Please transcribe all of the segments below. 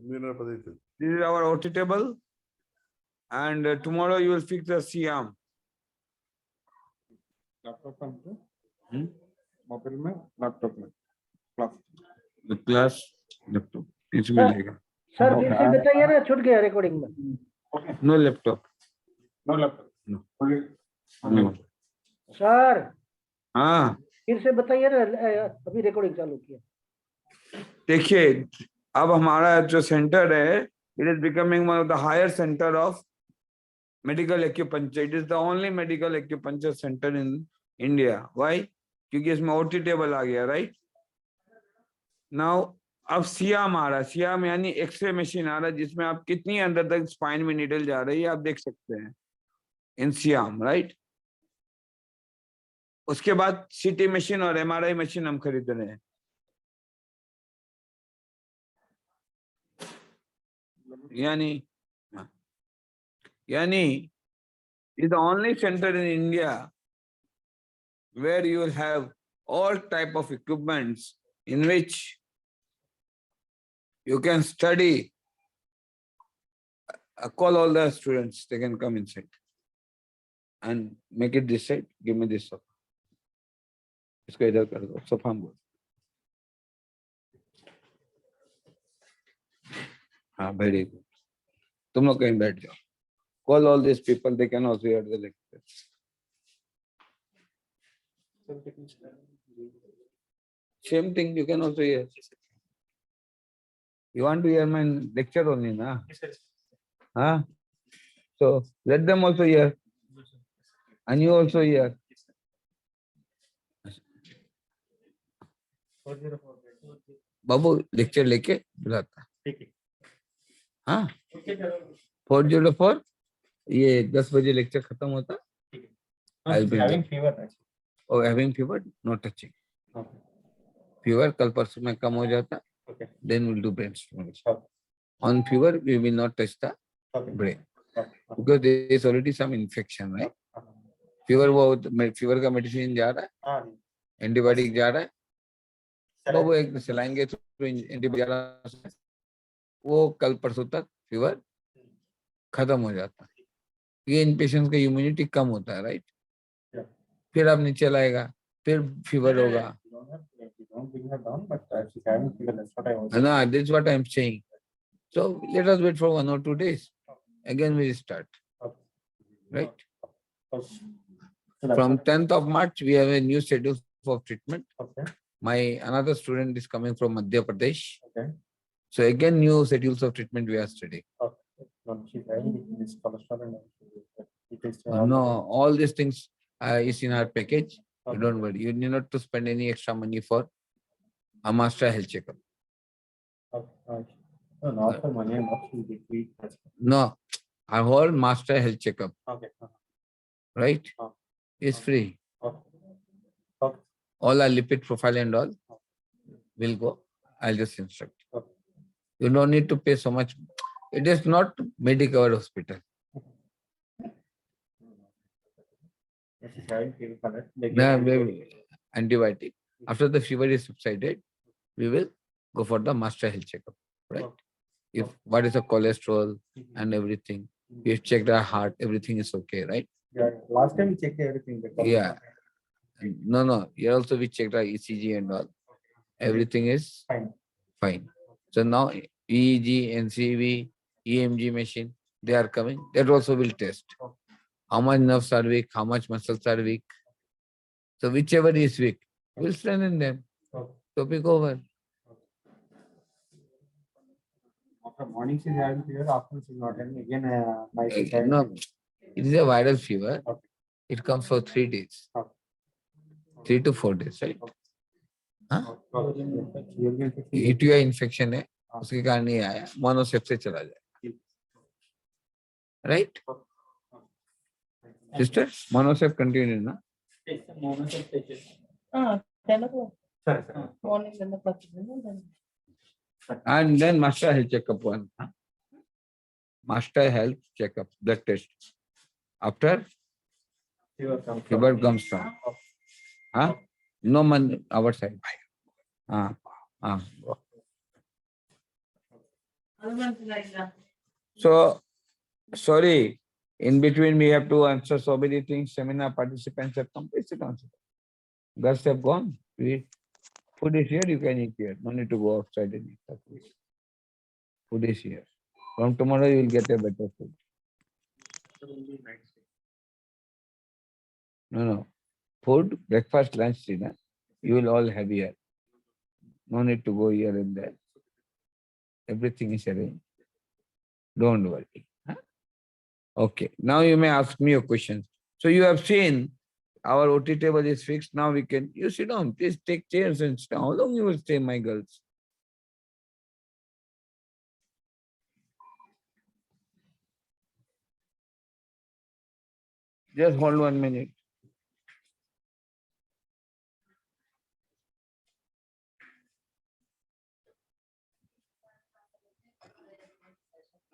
This is our OT table. And tomorrow you will fix the Siam. Mobile में laptop में class The class laptop. इसमें लेगा. Sir फिर से बताइए ना, छूट गया रिकॉर्डिंग में. No laptop. No laptop No. Sir हाँ. फिर से बताइए ना, अभी रिकॉर्डिंग चालू किया. देखिए अब हमारा जो सेंटर है, it is becoming one of the higher center of medical acupuncture. It is the only medical acupuncture center in India. Why? क्योंकि इसमें OT टेबल आ गया, right? Now अब सियाम आ रहा है. सियाम यानी एक्सरे मशीन आ रहा है जिसमें आप कितनी अंदर तक स्पाइन में निडल जा रही है आप देख सकते हैं इन सियाम, राइट? उसके बाद CT मशीन और MRI मशीन हम खरीद रहे हैं. यानी is the only center in India where you will have all type of equipments in which you can study. Call all the students, they can come inside and make it this side. Give me this sofa. इसको इधर कर दो, sofa बोल. हाँ, very good. तुम लोग कहीं बैठ जाओ. Call all these people, they can also hear the lecture. Same thing, you can also hear. You want to hear my lecture only, na? Huh? So let them also hear. And you also hear. Babu lecture लेके बुलाता. हाँ 404 ये 10 बजे lecture खत्म होता. having fever Oh, having fever, no touching. Fever कल परसों में कम हो जाता. Then we'll do brainstorming. On fever, we will not touch the brain because there is already some infection, right? Fever वो fever का medicine जा रहा है, antibiotic जा रहा है. तो वो एक चलाएंगे तो antibiotic वो कल परसों तक fever खत्म हो जाता है. ये इन पेशेंट्स का इम्यूनिटी कम होता है, राइट? फिर अब नीचे लाएगा, फिर फीवर होगा. No, this is what I am saying. So let us wait for 1 or 2 days. Again we start, right? From 10th of March, we have a new schedule for treatment. My another student is coming from Madhya Pradesh. So again, new schedules of treatment we are studying. No, all these things is in our package. You don't worry. You need not to spend any extra money for a master health checkup. No, our whole master health checkup, right, is free. All our lipid profile and all will go. I'll just instruct. You don't need to pay so much. It is not Medicover hospital. Antibiotic. After the fever is subsided, we will go for the master health checkup, right? If what is the cholesterol and everything, we have checked our heart, everything is okay, right? Yeah, last time we checked everything. Yeah. No. Here also we checked our ECG and all. Everything is fine. So now EEG, NCV, EMG machine, they are coming. That also will test. How much nerves are weak, how much muscles are weak. So whichever is weak, we'll strengthen them. Topic over. After morning she is having fever, afternoon she is not having. Again, night she is having No, fever. it is a viral fever. It comes for 3 days. 3 to 4 days, right? हाँ? ETI infection है, उसके कारण नहीं आया, मोनोसेप से चला जाए, right? Sister, monosep continue ना? And then master health checkup one. Master health checkup, blood test. After fever comes down. Huh? No man our side. Go. So, sorry, in between we have to answer so many things. Seminar participants have completed answer. Guests have gone. Food is here, you can eat here. No need to go outside and eat. Food is here. From tomorrow you will get a better food. No. Food, breakfast, lunch, dinner, you will all have here. No need to go here and there. Everything is arranged. Don't worry. Huh? Okay. Now you may ask me a question. So you have seen our OT table is fixed. Now we can, you sit down. Please take chairs and sit down. How long you will stay, my girls? Just hold 1 minute.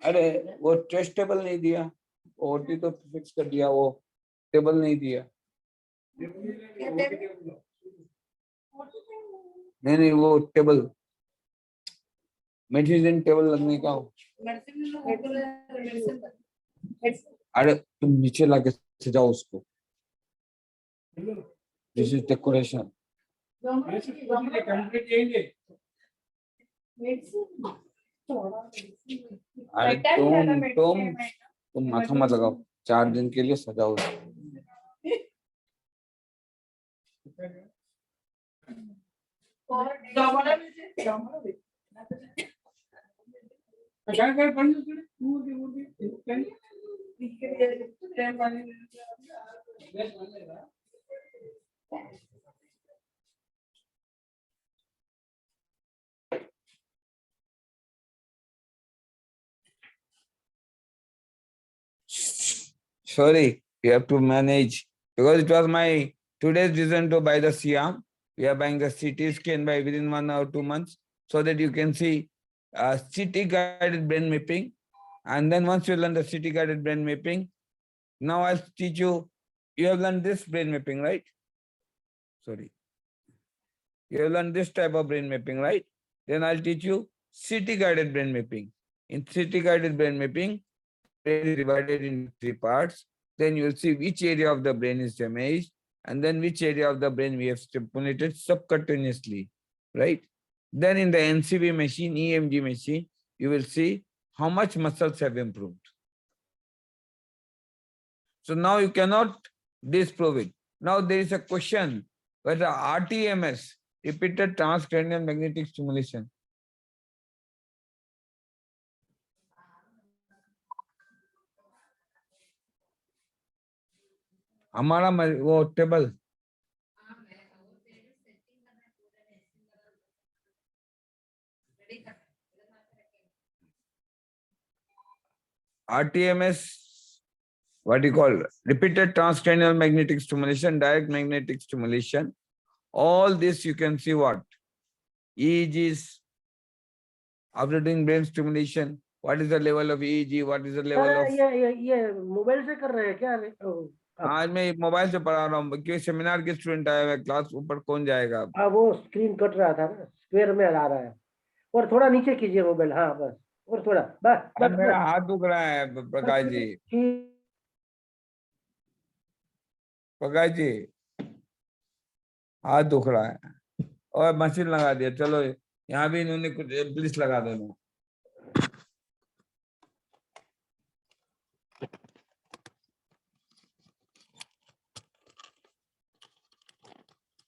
अरे वो trace table नहीं दिया, OT तो fix कर दिया, वो table नहीं दिया। नहीं वो टेबल मेडिसिन टेबल लगने का हो। अरे तुम नीचे लाके सजाओ उसको। This is decoration. अरे तुम माथा मत लगाओ, 4 दिन के लिए सजाओ। Sorry, you have to manage because it was my today's decision to buy the Siam. We are buying the CT scan by within 1 or 2 months so that you can see CT guided brain mapping. And then once you learn the CT guided brain mapping, now I'll teach you. You have learned this brain mapping, right? Sorry. You have learned this type of brain mapping, right? Then I'll teach you CT guided brain mapping. In CT guided brain mapping, brain is divided into 3 parts. Then you will see which area of the brain is damaged and then which area of the brain we have stimulated subcutaneously, right? Then in the NCB machine, EMG machine, you will see how much muscles have improved. So now you cannot disprove it. Now there is a question whether RTMS, repeated transcranial magnetic stimulation, हमारा वो table RTMS, what do you call repeated transcranial magnetic stimulation, direct magnetic stimulation. All this you can see what EEGs after doing brain stimulation. What is the level of EEG? What is the level of? ये mobile से कर रहे हैं क्या? आज मैं mobile से पढ़ा रहा हूँ क्योंकि सेमिनार के स्टूडेंट आए हुए, क्लास ऊपर कौन जाएगा? वो स्क्रीन कट रहा था ना, स्क्वायर में आ रहा है। और थोड़ा नीचे कीजिए मोबाइल। हाँ बस, और थोड़ा बस मेरा हाथ दुख रहा है प्रकाश जी। प्रकाश जी हाथ दुख रहा है और मशीन लगा दिया। चलो यहाँ भी इन्होंने कुछ प्लीज लगा दो।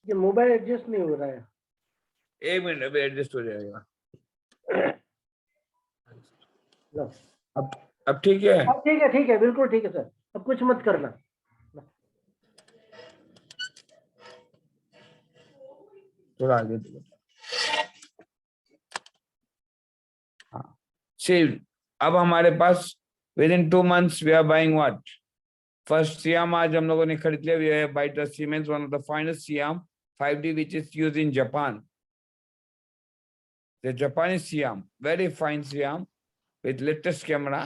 ये मोबाइल एडजस्ट नहीं हो रहा है। 1 मिनट अभी एडजस्ट हो जाएगा। अब ठीक है? ठीक है, बिल्कुल ठीक है सर। अब कुछ मत करना। थोड़ा आगे हाँ सेव। अब हमारे पास within 2 months we are buying what first Siam. आज हम लोगों ने खरीद लिया। We have bought the Siemens, one of the finest Siam 5D which is used in Japan. The Japanese Siam, very fine Siam with latest camera.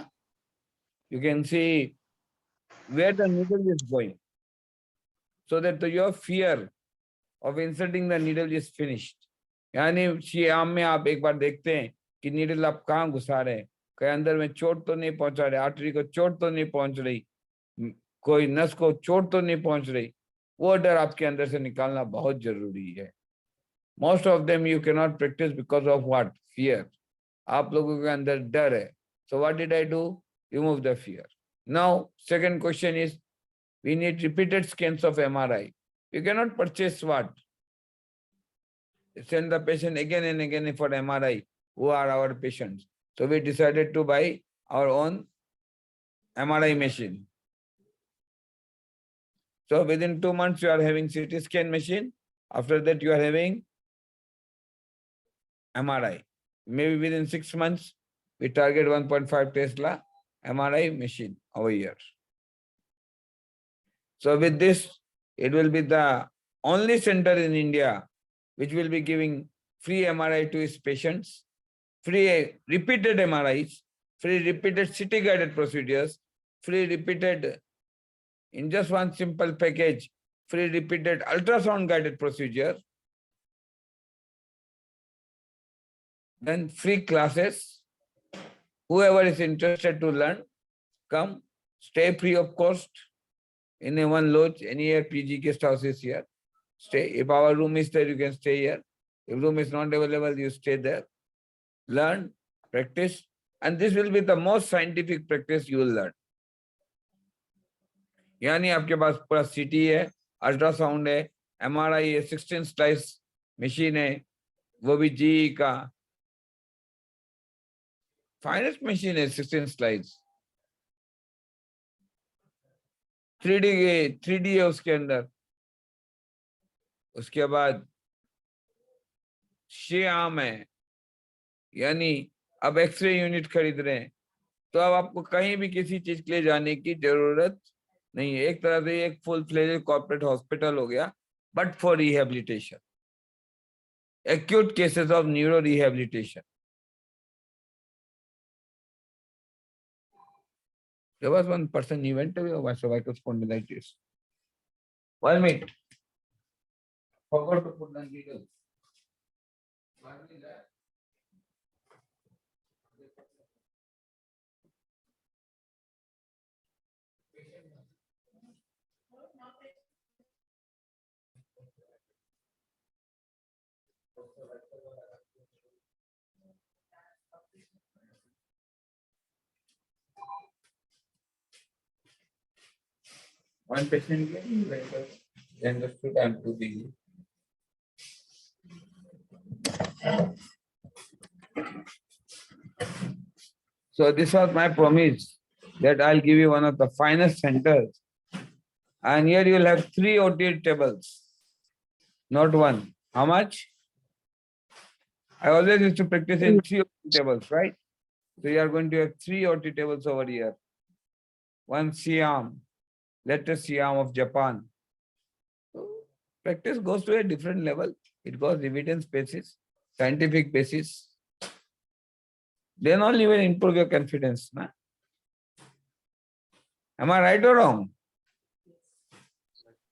You can see where the needle is going, so that your fear of inserting the needle is finished. यानी Siam में आप एक बार देखते हैं कि needle आप कहाँ घुसा रहे हैं, कहीं अंदर में चोट तो नहीं पहुंचा रहे, आर्टरी को चोट तो नहीं पहुंच रही, कोई नस को चोट तो नहीं पहुंच रही, वो डर आपके अंदर से निकालना बहुत जरूरी है. Most of them you can not practice because of what, fear. आप लोगों के अंदर डर है. So what did I do, remove the fear. Now second question is, we need repeated scans of MRI. You cannot purchase what? Send the patient again and again for MRI, who are our patients. So we decided to buy our own MRI machine. So within 2 months, you are having CT scan machine. After that, you are having MRI. Maybe within 6 months, we target 1.5 Tesla MRI machine over here. So with this, it will be the only center in India which will be giving free MRI to its patients, free repeated MRIs, free repeated CT guided procedures, free repeated, in just one simple package, free repeated ultrasound guided procedure, then free classes. Whoever is interested to learn, come, stay free of cost in a one lodge, anywhere PG guest house is here. Stay. If our room is there, you can stay here. If room is not available, you stay there. Learn, practice, and this will be the most scientific practice you will learn. यानी आपके पास पूरा CT है, ultrasound है, MRI है, 16 slice machine है, वो भी GE का फाइनेस्ट मशीन है, 16 स्लाइस. 3D है उसके अंदर. उसके बाद श्याम है, यानी अब एक्सरे यूनिट खरीद रहे हैं, तो अब आपको कहीं भी किसी चीज के लिए जाने की जरूरत नहीं है. एक तरह से एक फुल फ्लेज कॉर्पोरेट हॉस्पिटल हो गया, but for rehabilitation, acute cases of neuro rehabilitation. There was one person he went away of cervical spondylitis. 1 minute. Forgot to put the needle. One patient came, they understood I'm too busy. So this was my promise that I'll give you one of the finest centers. And here you'll have 3 OT tables, not one. How much? I always used to practice in 3 OT tables, right? So you are going to have 3 OT tables over here. One Siam, latest Siam of Japan. So practice goes to a different level. It goes evidence basis, scientific basis. Then only will improve your confidence. Na? Am I right or wrong?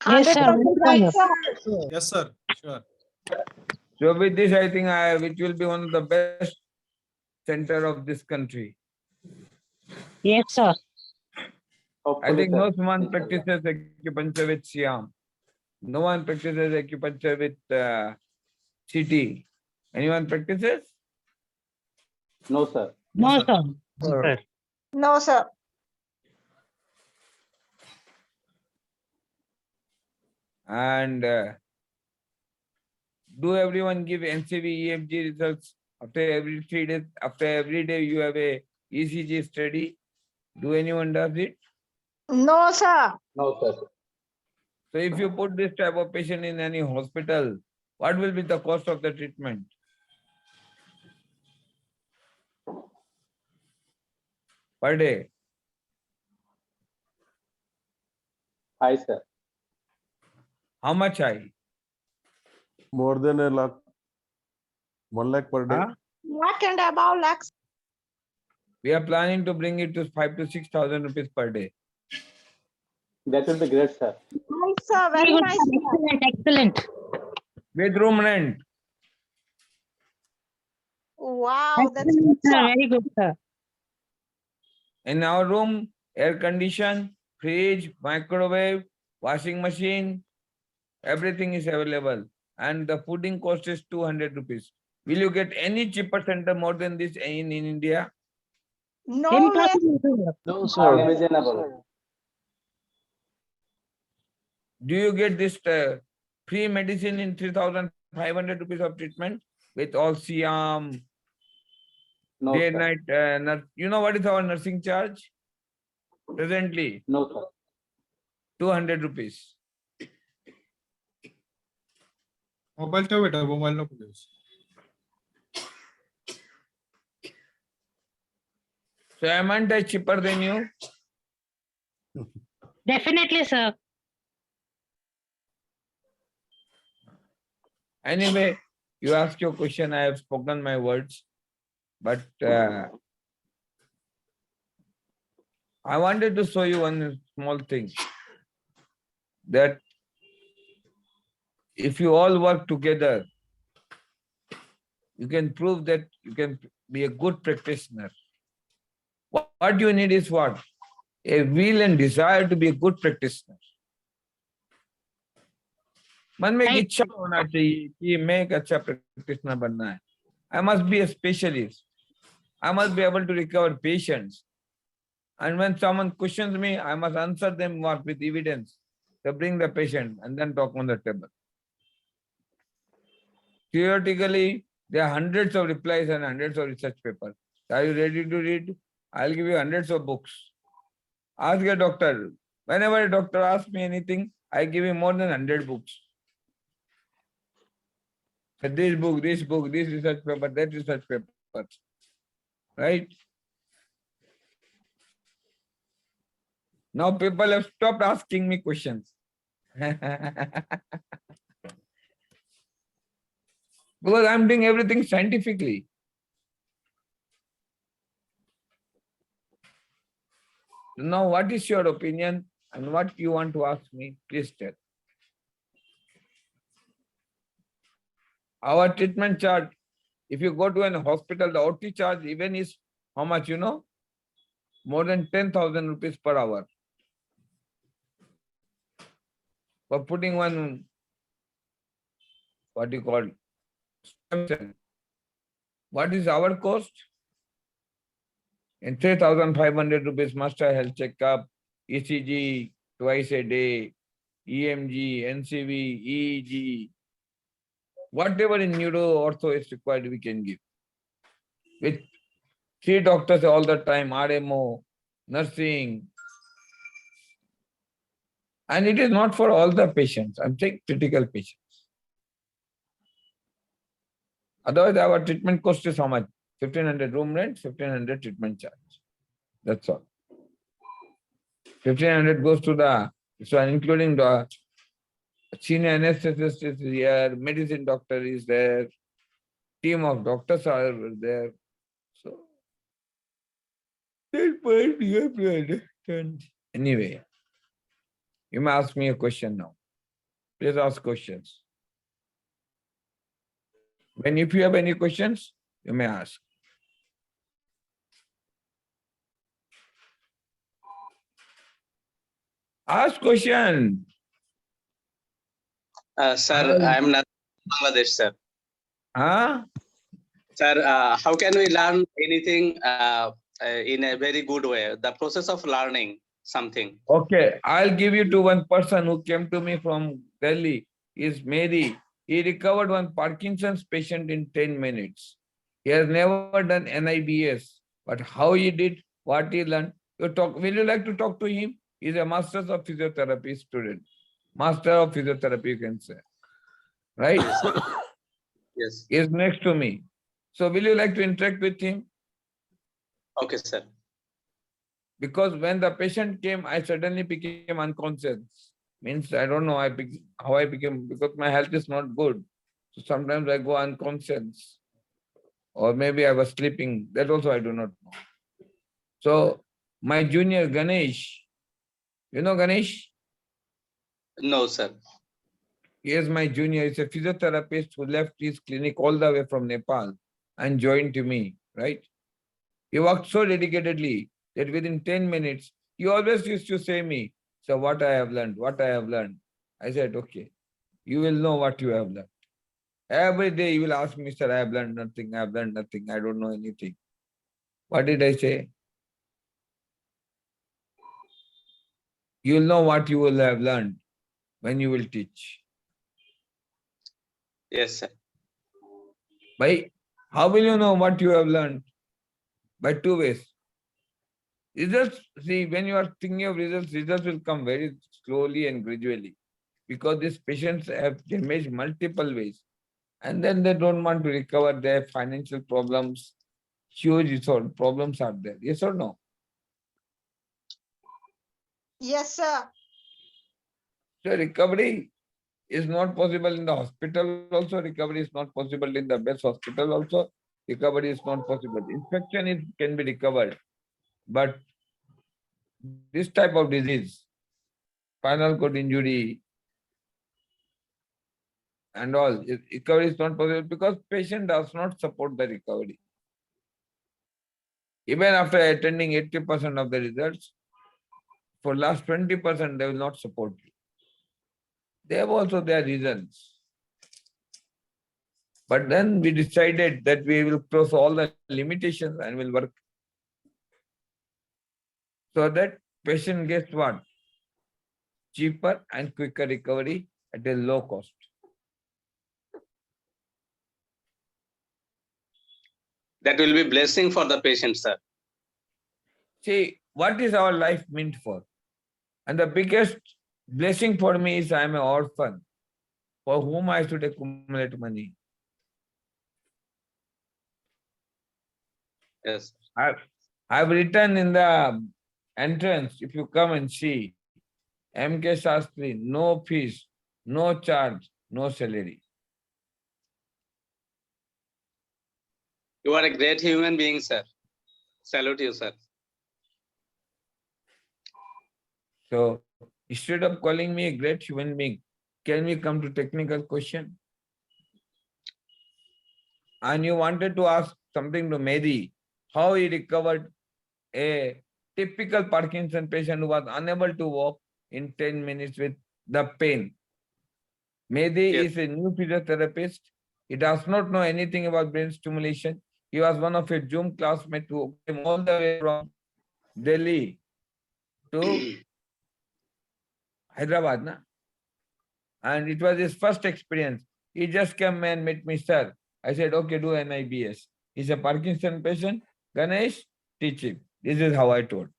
Yes, sir. Yes, sir. Sure. So with this, I think it will be one of the best center of this country. Yes, sir. I think no one practices acupuncture with Siam. No one practices acupuncture with CT. Anyone practices? No, sir. No, sir. Sir. No, sir. And do everyone give NCV EMG results after every 3 days? After every day you have a ECG study. Do anyone does it? No, sir. No, sir. So if you put this type of patient in any hospital, what will be the cost of the treatment? Per day? Hi, sir. How much high? More than a lakh, 1 lakh per day. Huh? Lakh and above lakhs. We are planning to bring it to 5,000 to 6,000 rupees per day. That will be great, sir. Nice, sir. Very nice. Sir. Excellent, excellent. With room rent. Wow, that's Excellent, good, sir. sir. Very good, sir. In our room, air condition, fridge, microwave, washing machine, everything is available. And the fooding cost is 200 rupees. Will you get any cheaper center more than this in India? No way. Impossible, sir. No, sir. Unimaginable. Do you get this free medicine in 3,500 rupees of treatment with all Siam, No, day, sir. night, you know what is our nursing charge? Presently, No, sir. 200 rupees. Mobile तो बेटा mobile नको Deus. So am I cheaper than you? Definitely, sir. Anyway, you ask your question, I have spoken my words, but I wanted to show you one small thing, that if you all work together, you can prove that you can be a good practitioner. What you need is what? A will and desire to be a good practitioner. मन में एक Right. इच्छा होना चाहिए कि मैं एक अच्छा practitioner बनना है. I must be a specialist. I must be able to recover patients. And when someone questions me, I must answer them what with evidence. To bring the patient and then talk on the table. Theoretically, there are hundreds of replies and hundreds of research papers. Are you ready to read? I'll give you hundreds of books. Ask a doctor. Whenever a doctor asks me anything, I give him more than 100 books. This book, this research paper, that research paper. Right? Now people have stopped asking me questions. Because I'm doing everything scientifically. Now, what is your opinion and what you want to ask me? Please tell. Our treatment charge, if you go to an hospital, the OT charge even is how much, you know? More than 10,000 rupees per hour. For putting one, what you call, stem cell. What is our cost? In 3,500 rupees, master health checkup, ECG twice a day, EMG, NCV, EEG, whatever in neuro ortho is required, we can give. With 3 doctors all the time, RMO, nursing. And it is not for all the patients. I'm saying critical patients. Otherwise, our treatment cost is how much? 1,500 room rent, 1,500 treatment charge. That's all. 1,500 goes to the, so including the senior anesthetist is here, medicine doctor is there, team of doctors are there. So that point you have to understand. Anyway, you may ask me a question now. Please ask questions. When if you have any questions, you may ask. Ask question. Sir, I am not Bangladesh, sir. Huh? Sir, how can we learn anything in a very good way? The process of learning something. Okay, I'll give you to one person who came to me from Delhi. Is Mary. He recovered one Parkinson's patient in 10 minutes. He has never done NIBS, but how he did, what he learned. Will you like to talk to him? He's a master of physiotherapy student. Master of physiotherapy, you can say. Right? Yes. He is next to me. So will you like to interact with him? Okay, sir. Because when the patient came, I suddenly became unconscious. Means I don't know how I became, because my health is not good. So sometimes I go unconscious. Or maybe I was sleeping. That also I do not know. So my junior Ganesh, you know Ganesh? No, sir. He is my junior. He's a physiotherapist who left his clinic all the way from Nepal and joined to me, right? He worked so dedicatedly that within 10 minutes, he always used to say me, so what I have learned, what I have learned. I said, okay, you will know what you have learned. Every day you will ask me, sir, I have learned nothing, I have learned nothing, I don't know anything. What did I say? You will know what you will have learned when you will teach. Yes, sir. By how will you know what you have learned? By two ways. Results, see, when you are thinking of results, results will come very slowly and gradually because these patients have damaged multiple ways and then they don't want to recover their financial problems. Huge problems are there. Yes or no? Yes, sir. So recovery is not possible in the hospital also. Recovery is not possible in the best hospital also. Recovery is not possible. Infection can be recovered. But this type of disease, spinal cord injury and all, recovery is not possible because patient does not support the recovery. Even after attending 80% of the results, for last 20%, they will not support you. They have also their reasons. But then we decided that we will cross all the limitations and will work so that patient gets what? Cheaper and quicker recovery at a low cost. That will be blessing for the patient, sir. See, what is our life meant for? And the biggest blessing for me is I am an orphan for whom I should accumulate money. Yes. I've written in the entrance, if you come and see, MK Sastri, no fees, no charge, no salary. You are a great human being, sir. Salute you, sir. So instead of calling me a great human being, can we come to technical question? And you wanted to ask something to Mehdi, how he recovered a typical Parkinson patient who was unable to walk in 10 minutes with the pain. Mehdi Yes. is a new physiotherapist. He does not know anything about brain stimulation. He was one of a Zoom classmates who came all the way from Delhi to Hyderabad. Na? And it was his first experience. He just came and met me, sir. I said, okay, do NIBS. He's a Parkinson patient. Ganesh, teach him. This is how I told.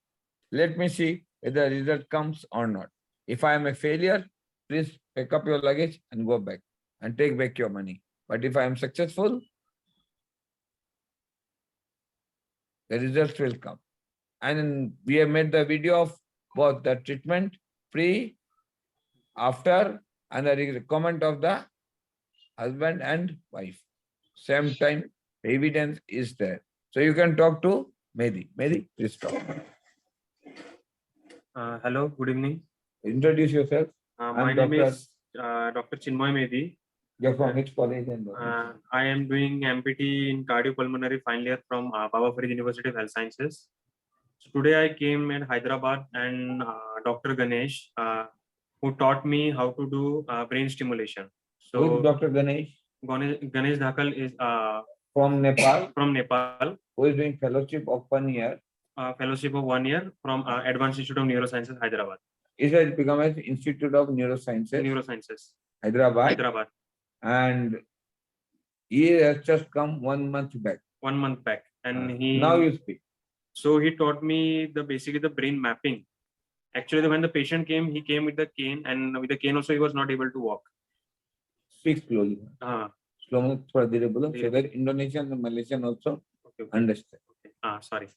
Let me see whether the result comes or not. If I am a failure, please pick up your luggage and go back and take back your money. But if I am successful, the results will come. And we have made the video of both the treatment, pre, after, and the comment of the husband and wife. Same time, the evidence is there. So you can talk to Mehdi. Mehdi, please talk. Hello, good evening. Introduce yourself. My I'm name Dr. is Dr. Chinmoy Mehdi. You're from which college? And I am doing MPT in cardiopulmonary final year from Baba Farid University of Health Sciences. So today I came in Hyderabad and Dr. Ganesh, who taught me how to do brain stimulation. who is Dr. Ganesh? Ganesh Dhakal is From Nepal, from Nepal, who is doing fellowship of 1 year. fellowship of 1 year from Advanced Institute of Neurosciences, Hyderabad. It has become an Institute of Neurosciences, Hyderabad. And he has just come 1 month back. 1 month back, and Now you speak. So he taught me basically the brain mapping. Actually, when the patient came, he came with the cane, and with the cane also he was not able to walk. Speak slowly. Slowly, so that Indonesian and Malaysian also understand. Sorry.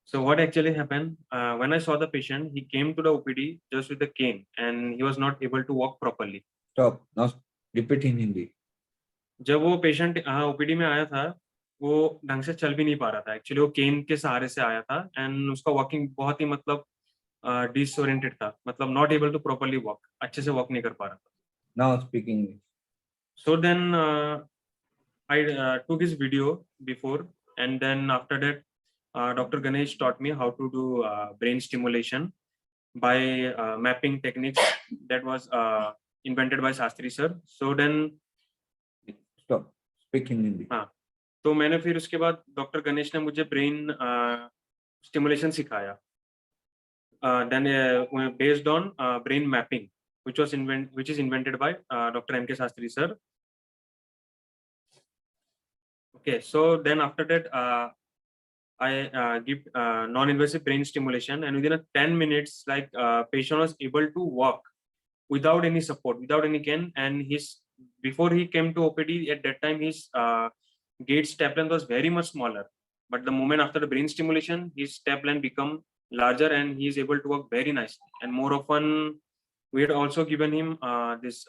So what actually happened, when I saw the patient, he came to the OPD just with the cane and he was not able to walk properly. Stop. Now repeat in Hindi. जब वो patient OPD में आया था, वो ढंग से चल भी नहीं पा रहा था. एक्चुअली वो केन के सहारे से आया था एंड उसका वॉकिंग बहुत ही मतलब डिसओरिएंटेड था, मतलब not able to properly walk, अच्छे से वॉक नहीं कर पा रहा था. Now speaking. So then I took his video before, and then after that, Dr. Ganesh taught me how to do brain stimulation by mapping techniques that was invented by Sastri sir. So then, Stop. Speak in Hindi. तो मैंने फिर उसके बाद doctor Ganesh ने मुझे brain stimulation सिखाया. Then based on brain mapping, which is invented by Dr. M.K. Sastri sir. Okay, so then after that, I give non-invasive brain stimulation, and within 10 minutes, like patient was able to walk without any support, without any cane, and before he came to OPD at that time, his gait step length was very much smaller. But the moment after the brain stimulation, his step length become larger, and he is able to walk very nicely. And more often, we had also given him this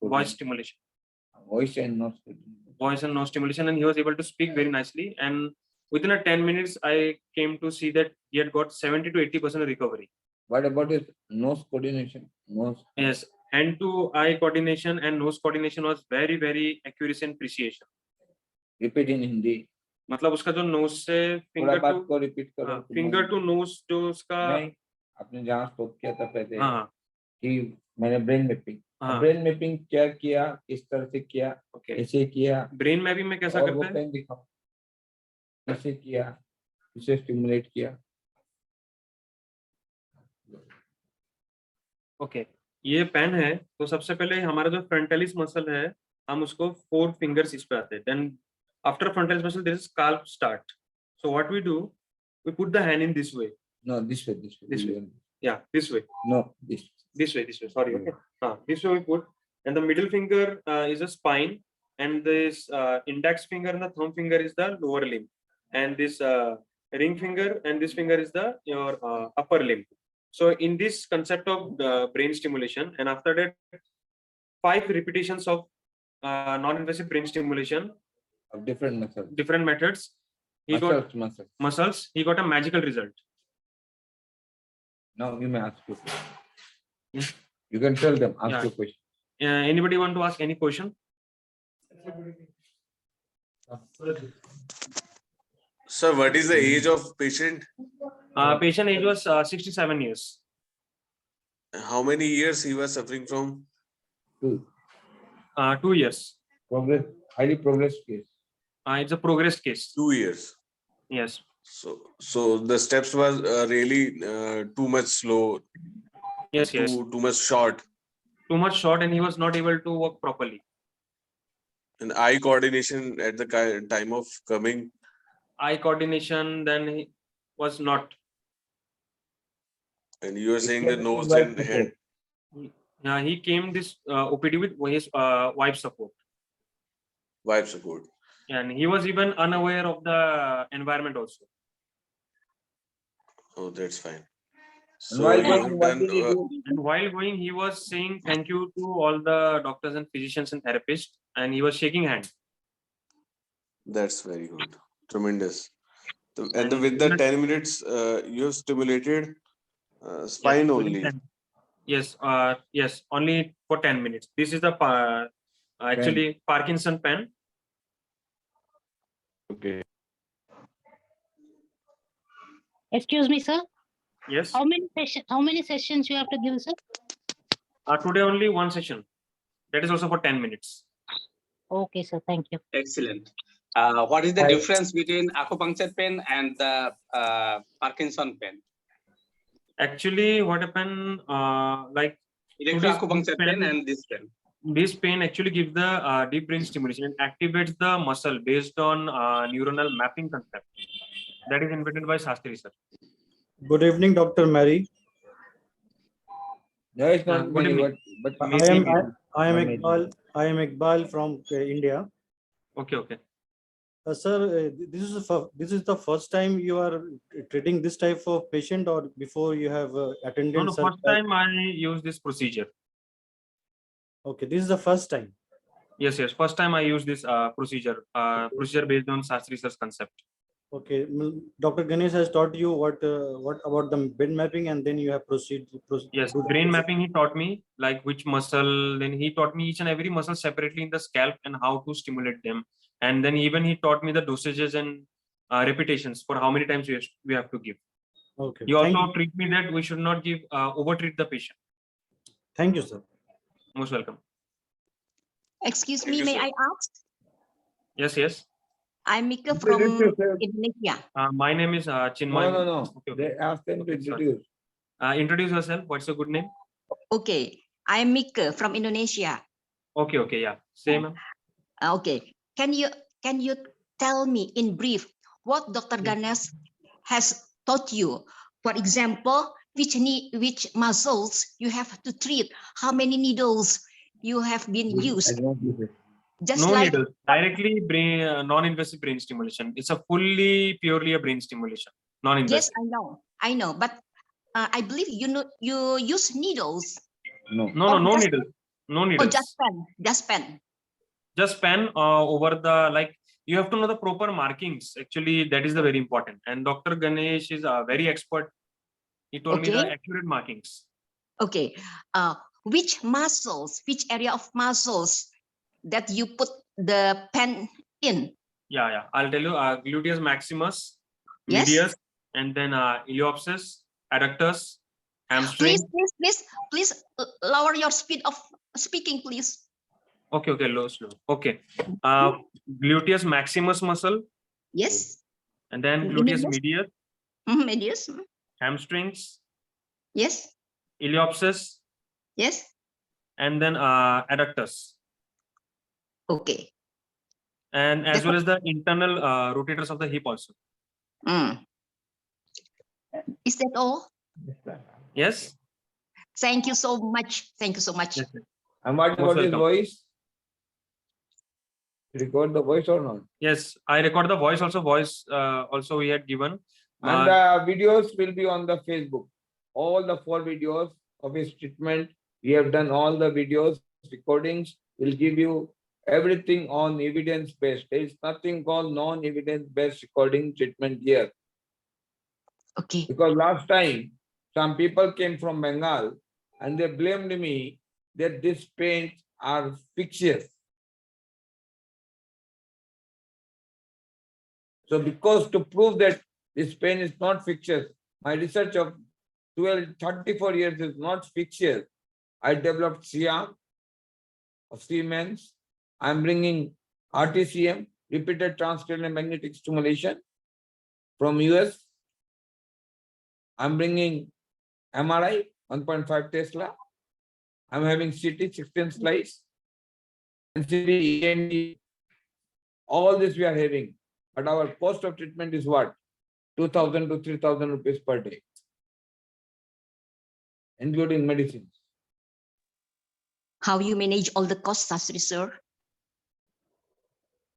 voice stimulation. Voice and nose. Voice and nose stimulation, and he was able to speak very nicely. And within 10 minutes, I came to see that he had got 70 to 80% recovery. What about his nose coordination? Nose. Yes, hand to eye coordination and nose coordination was very, very accuracy and precision. Repeat in Hindi. मतलब उसका जो nose से पूरा बात को repeat करो. finger to nose जो उसका नहीं, आपने जहाँ stop किया था पहले हाँ कि मैंने brain mapping. हाँ ब्रेन मैपिंग क्या किया, किस तरह से किया, कैसे किया, ब्रेन मैपिंग में कैसा और वो करते हैं? पेन दिखाओ, कैसे किया, किसे स्टिमुलेट किया. ओके, ये पेन है. तो सबसे पहले हमारा जो फ्रंटालिस मसल है, हम उसको 4 फिंगर्स इस पे आते हैं. Then after frontalis muscle there is scalp start. So what we do, we put the hand in this way. No, this way. Yeah, this way. No, this way. Sorry. Okay. This way we put, and the middle finger is a spine, and this index finger and the thumb finger is the lower limb, and this ring finger and this finger is your upper limb. So in this concept of brain stimulation, and after that 5 repetitions of non-invasive brain stimulation of different methods, muscles, he got a magical result. Now you may ask your question. You can tell them, ask your question. Anybody want to ask any question? Sir, what is the age of patient? Patient age was 67 years. How many years he was suffering from? 2 years. Highly progressed case. It's a progressed case. 2 years. Yes. So the steps was really too much slow. Yes. Too much short. Too much short, and he was not able to walk properly. And eye coordination at the time of coming. Eye coordination then he was not. And you are saying the nose and head. Yeah, he came this OPD with his wife support. Wife support. And he was even unaware of the environment also. Oh, that's fine. So while going, he was saying thank you to all the doctors and physicians and therapists, and he was shaking hands. That's very good. Tremendous. And with the 10 minutes, you have stimulated spine only. Yes, only for 10 minutes. This is the actually Parkinson pen. Okay. Excuse me, sir. Yes. How many sessions you have to give, sir? Today only one session. That is also for 10 minutes. Okay, sir. Thank you. Excellent. What is the difference between acupuncture pen and the Parkinson pen? Actually, what happened, like electroacupuncture pen and this pen. This pen actually gives the deep brain stimulation and activates the muscle based on neuronal mapping concept. That is invented by Sastri sir. Good evening, Dr. Mary. No, it's not good evening. but I am Iqbal from India. Okay. Sir, this is the first time you are treating this type of patient, or before you have attended? No, first time I use this procedure. Okay, this is the first time. Yes. First time I use this procedure based on Sastri sir's concept. Okay, Dr. Ganesh has taught you what about the brain mapping, and then you have proceed. Yes, brain mapping he taught me, like which muscle. Then he taught me each and every muscle separately in the scalp and how to stimulate them. And then even he taught me the dosages and repetitions for how many times we have to give. Okay. He Thank also you. treat me that we should not give over treat the patient. Thank you, sir. Most welcome. Excuse Thank me, you, may sir. I ask? Yes. I'm Mika Introduce from yourself. Indonesia. My name is Chinmay. No. Okay. They ask them to Okay, sorry. introduce. Introduce yourself. What's your good name? Okay, I'm Mika from Indonesia. Okay, yeah. Same. Okay, can you tell me in brief what Dr. Ganesh has taught you? For example, which muscles you have to treat, how many needles you have been I used, don't do it. just No like needles. Directly brain, non-invasive brain stimulation. It's a purely a brain stimulation. Non-invasive. yes, I know, but I believe you use needles No. No just- needles. No or needles. just pen. Just pen over the, like, you have to know the proper markings. Actually, that is the very important. And Dr. Ganesh is a very expert. He told me the Okay. accurate markings. Okay, which muscles, which area of muscles that you put the pen in? Yeah. I'll tell you. Gluteus maximus, Yes. medius, and then iliopsis, adductus, hamstring. Please lower your speed of speaking, please. Okay, slow. Okay. Gluteus maximus muscle, Yes. and then Medius. gluteus medius, Medius. hamstrings, Yes. iliopsis, Yes. and then adductus, Okay. and as That's well as the internal rotators of the hip also. Is that all? Yes. Thank you so much. Thank you so much. Yes, sir. And what Most about his welcome. voice? Record the voice or not? Yes, I record the voice also. Also we had given. And the videos will be on the Facebook. All the 4 videos of his treatment. We have done all the videos, recordings. Will give you everything on evidence-based. There is nothing called non-evidence-based recording treatment here. Okay. Because last time, some people came from Bengal and they blamed me that these pains are fictitious. So because to prove that this pain is not fictitious, my research of 34 years is not fictitious. I developed SIAM of Siemens. I'm bringing RTCM, repeated transcranial magnetic stimulation from US. I'm bringing MRI, 1.5 Tesla. I'm having CT, 16 slice, NCD, ENT. All this we are having. But our cost of treatment is what? 2,000 to 3,000 rupees per day, including medicines. How you manage all the costs, Sastri, sir?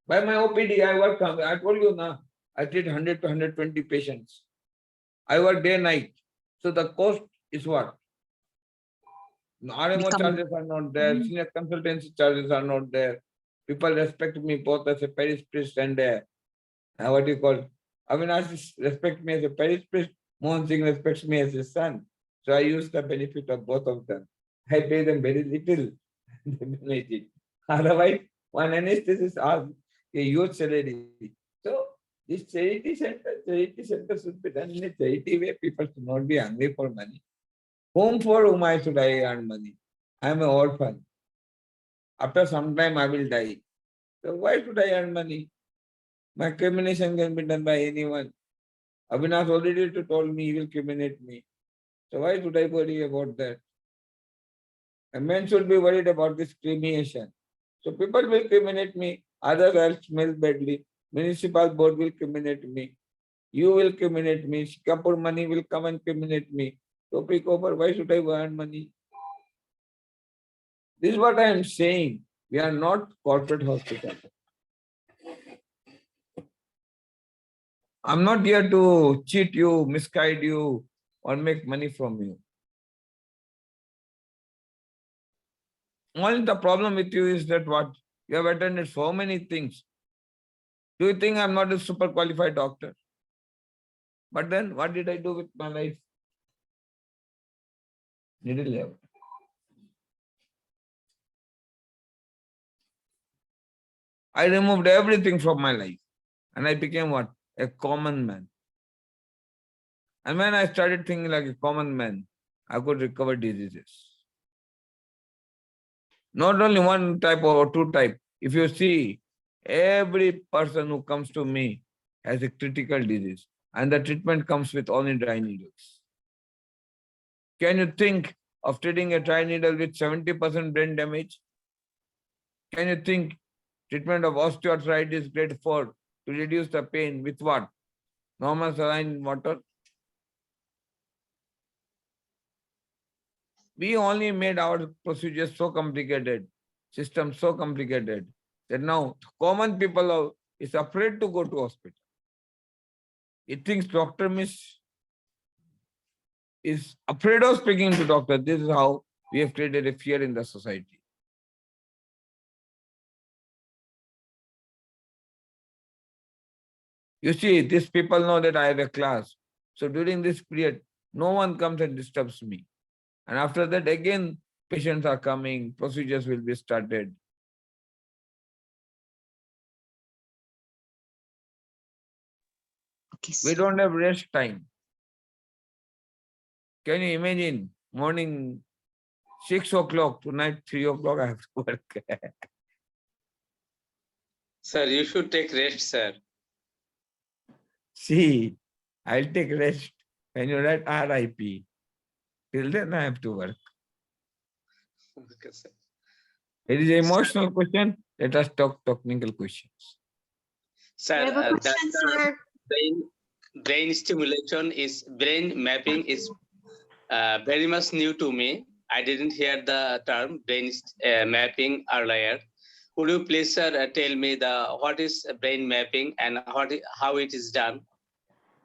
By my OPD, I work, I told you now, I treat 100 to 120 patients. I work day, night. So the cost is what? RMO charges are not there, senior consultancy charges are not there. People respect me both as a parish priest and what do you call? Avinash respect me as a parish priest, Mohan Singh respects me as his son. So I use the benefit of both of them. I pay them very little. They manage it. Otherwise, one anesthetist asks a huge salary. So this charity center should be done in a charity way. People should not be hungry for money. For whom I should I earn money? I am an orphan. After some time I will die. So why should I earn money? My cremation can be done by anyone. Avinash already told me he will cremate me. So why should I worry about that? A man should be worried about this cremation. So people will cremate me. Others will smell badly. Municipal board will cremate me. You will cremate me. Singapore money will come and cremate me. Topic over. Why should I earn money? This is what I am saying. We are not corporate hospital. I'm not here to cheat you, misguide you, or make money from you. Only the problem with you is that what? You have attended so many things. Do you think I'm not a super qualified doctor? But then what did I do with my life? Needle level. I removed everything from my life. And I became what? A common man. And when I started thinking like a common man, I could recover diseases. Not only one type or two type. If you see, every person who comes to me has a critical disease. And the treatment comes with only dry needles. Can you think of treating a dry needle with 70% brain damage? Can you think treatment of osteoarthritis grade 4 to reduce the pain with what? Normal saline water? We only made our procedures so complicated, system so complicated, that now common people is afraid to go to hospital. It thinks doctor is afraid of speaking to doctor. This is how we have created a fear in the society. You see, these people know that I have a class. So during this period, no one comes and disturbs me. And after that, again, patients are coming, procedures will be started. Okay, We sir. don't have rest time. Can you imagine morning 6 o'clock to night 3 o'clock I have to work? Sir, you should take rest, sir. See, I'll take rest when you write RIP. Till then I have to work. Okay, sir. It is an emotional question. Let us talk technical questions. Sir, I have a that question, sir. brain stimulation is brain mapping is very much new to me. I didn't hear the term brain mapping earlier. Could you please, sir, tell me what is brain mapping and how it is done?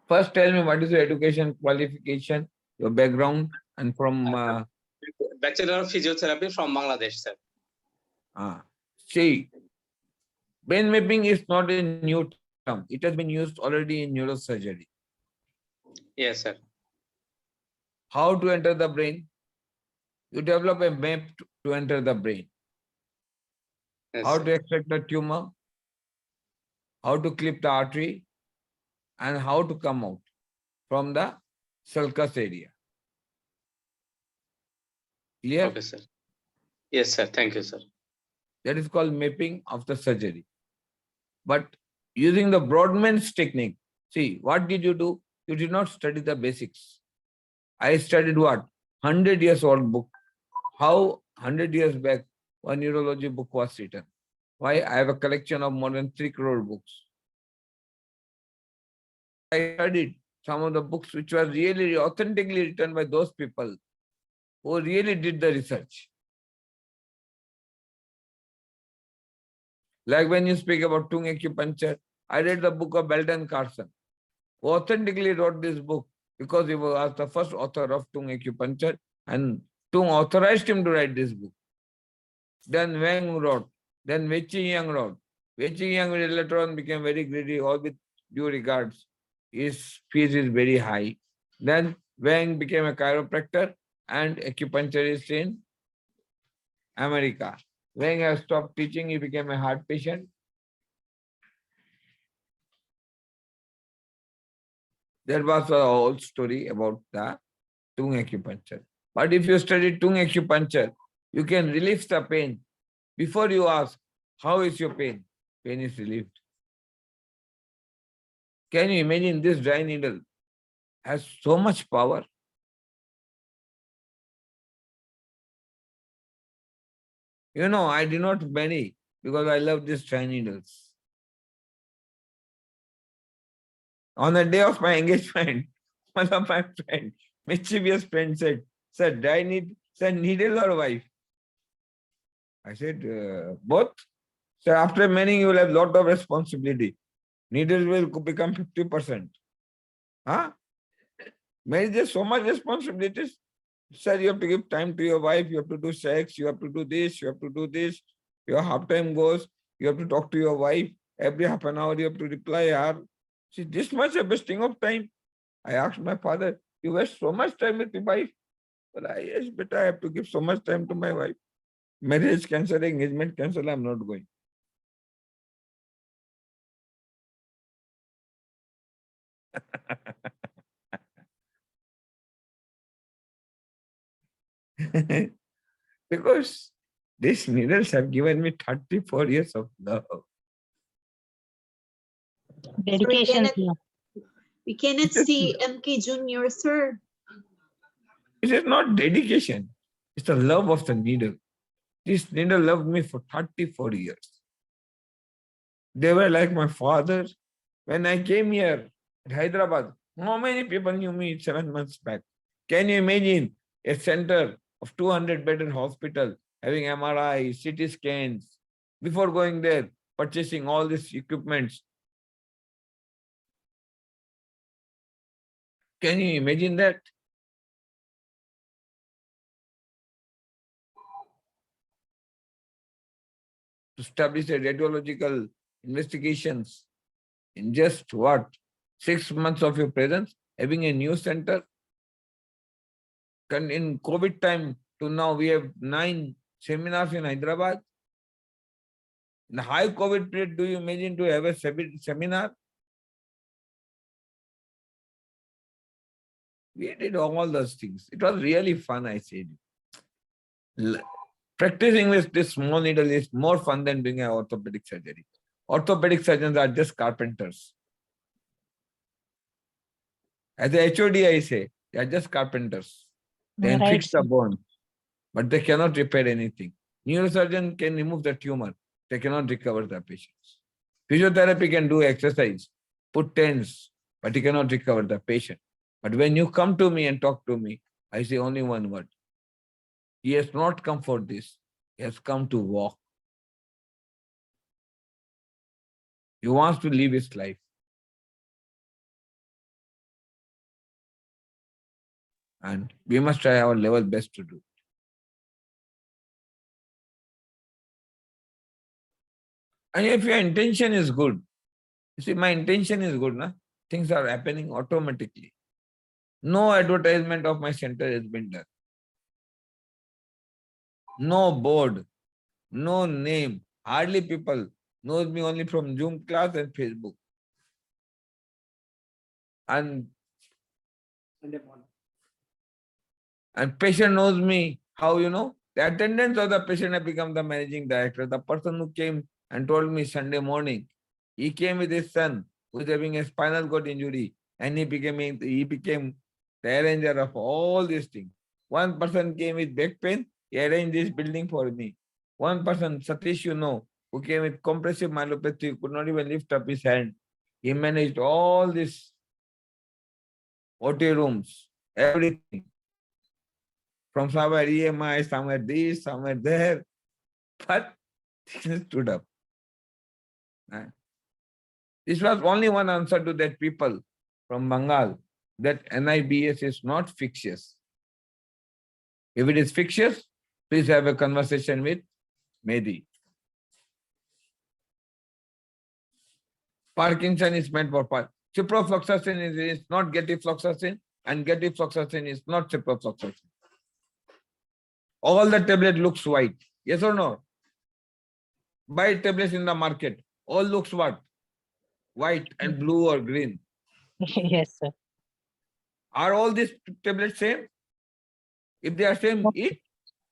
First, tell me what is your education qualification, your background, and from. Bachelor of Physiotherapy from Bangladesh, sir. See, brain mapping is not a new term. It has been used already in neurosurgery. Yes, sir. How to enter the brain? You develop a map to enter the brain. Yes, How sir. to extract the tumor, how to clip the artery, and how to come out from the sulcus area. Clear? Okay, sir. Yes, sir. Thank you, sir. That is called mapping of the surgery. But using the Broadman's technique, see, what did you do? You did not study the basics. I studied what? 100 years old book. How 100 years back one neurology book was written. Why? I have a collection of more than 3 crore books. I studied some of the books which were really authentically written by those people who really did the research. Like when you speak about tongue acupuncture, I read the book of Belden Carson, who authentically wrote this book because he was the first author of tongue acupuncture, and Tung authorized him to write this book. Then Wang wrote, then Wei Qi Yang wrote. Wei Qi Yang later on became very greedy, all with due regards. His fees is very high. Then Wang became a chiropractor and acupuncturist in America. Wang has stopped teaching, he became a heart patient. That was the whole story about the tongue acupuncture. But if you study tongue acupuncture, you can relieve the pain. Before you ask, how is your pain? Pain is relieved. Can you imagine this dry needle has so much power? You know, I did not marry because I love these dry needles. On the day of my engagement, one of my friends, mischievous friend said, sir, needle or wife? I said, both. So after marrying, you will have lot of responsibility. Needles will become 50%. Huh? Marriage is so much responsibilities. Sir, you have to give time to your wife, you have to do sex, you have to do this, you have to do this. Your half time goes, you have to talk to your wife. Every half an hour you have to reply her. See, this much a wasting of time. I asked my father, you waste so much time with your wife. But yes, but I have to give so much time to my wife. Marriage cancel, engagement cancel, I'm not going. Because these needles have given me 34 years of love. Dedication, cannot- sir. We cannot It is- see MK Junior, sir. It is not dedication. It's the love of the needle. This needle loved me for 34 years. They were like my father. When I came here at Hyderabad, how many people knew me 7 months back? Can you imagine a center of 200-bedded hospital having MRI, CT scans? Before going there, purchasing all these equipments. Can you imagine that? To establish a radiological investigations in just what? 6 months of your presence, having a new center. In COVID time to now, we have 9 seminars in Hyderabad. In the high COVID period, do you imagine to have a seminar? We did all those things. It was really fun, I said. Practicing with this small needle is more fun than doing an orthopedic surgery. Orthopedic surgeons are just carpenters. As a HOD, I say, they are just carpenters. They can Right, fix the sir. bone, but they cannot repair anything. Neurosurgeon can remove the tumor. They cannot recover the patients. Physiotherapy can do exercise, put tens, but he cannot recover the patient. But when you come to me and talk to me, I say only one word. He has not come for this. He has come to walk. He wants to live his life. And we must try our level best to do. And if your intention is good, you see, my intention is good, na? Things are happening automatically. No advertisement of my center has been done. No board, no name. Hardly people knows me only from Zoom class and Facebook. And patient knows me. How you know? The attendance of the patient have become the managing director. The person who came and told me Sunday morning, he came with his son who is having a spinal cord injury, and he became the arranger of all these things. One person came with back pain, he arranged this building for me. One person, Satish, you know, who came with compressive myelopathy, could not even lift up his hand. He managed all these OT rooms, everything. From somewhere EMI, somewhere this, somewhere there. But things stood up. This was only one answer to that people from Bengal, that NIBS is not fictitious. If it is fictitious, please have a conversation with Mehdi. Parkinson is meant for ciprofloxacin is not gefloxacin, and gefloxacin is not ciprofloxacin. All the tablet looks white. Yes or no? Buy tablets in the market. All looks what? White and blue or green. Yes, sir. Are all these tablets same? If they are same, eat.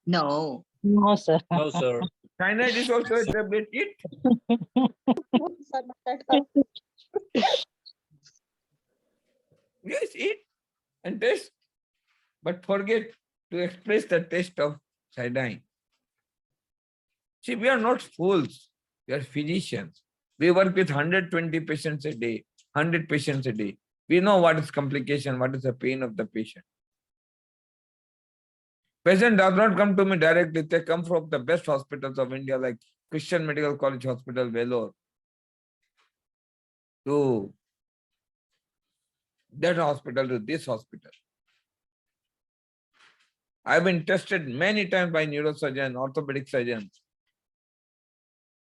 No. No, sir. No, sir. Cyanide is also a tablet, eat. Yes, eat and taste. But forget to express the taste of cyanide. See, we are not fools. We are physicians. We work with 120 patients a day, 100 patients a day. We know what is complication, what is the pain of the patient. Patient does not come to me directly. They come from the best hospitals of India, like Christian Medical College Hospital, Vellore, to that hospital, to this hospital. I've been tested many times by neurosurgeons, orthopedic surgeons.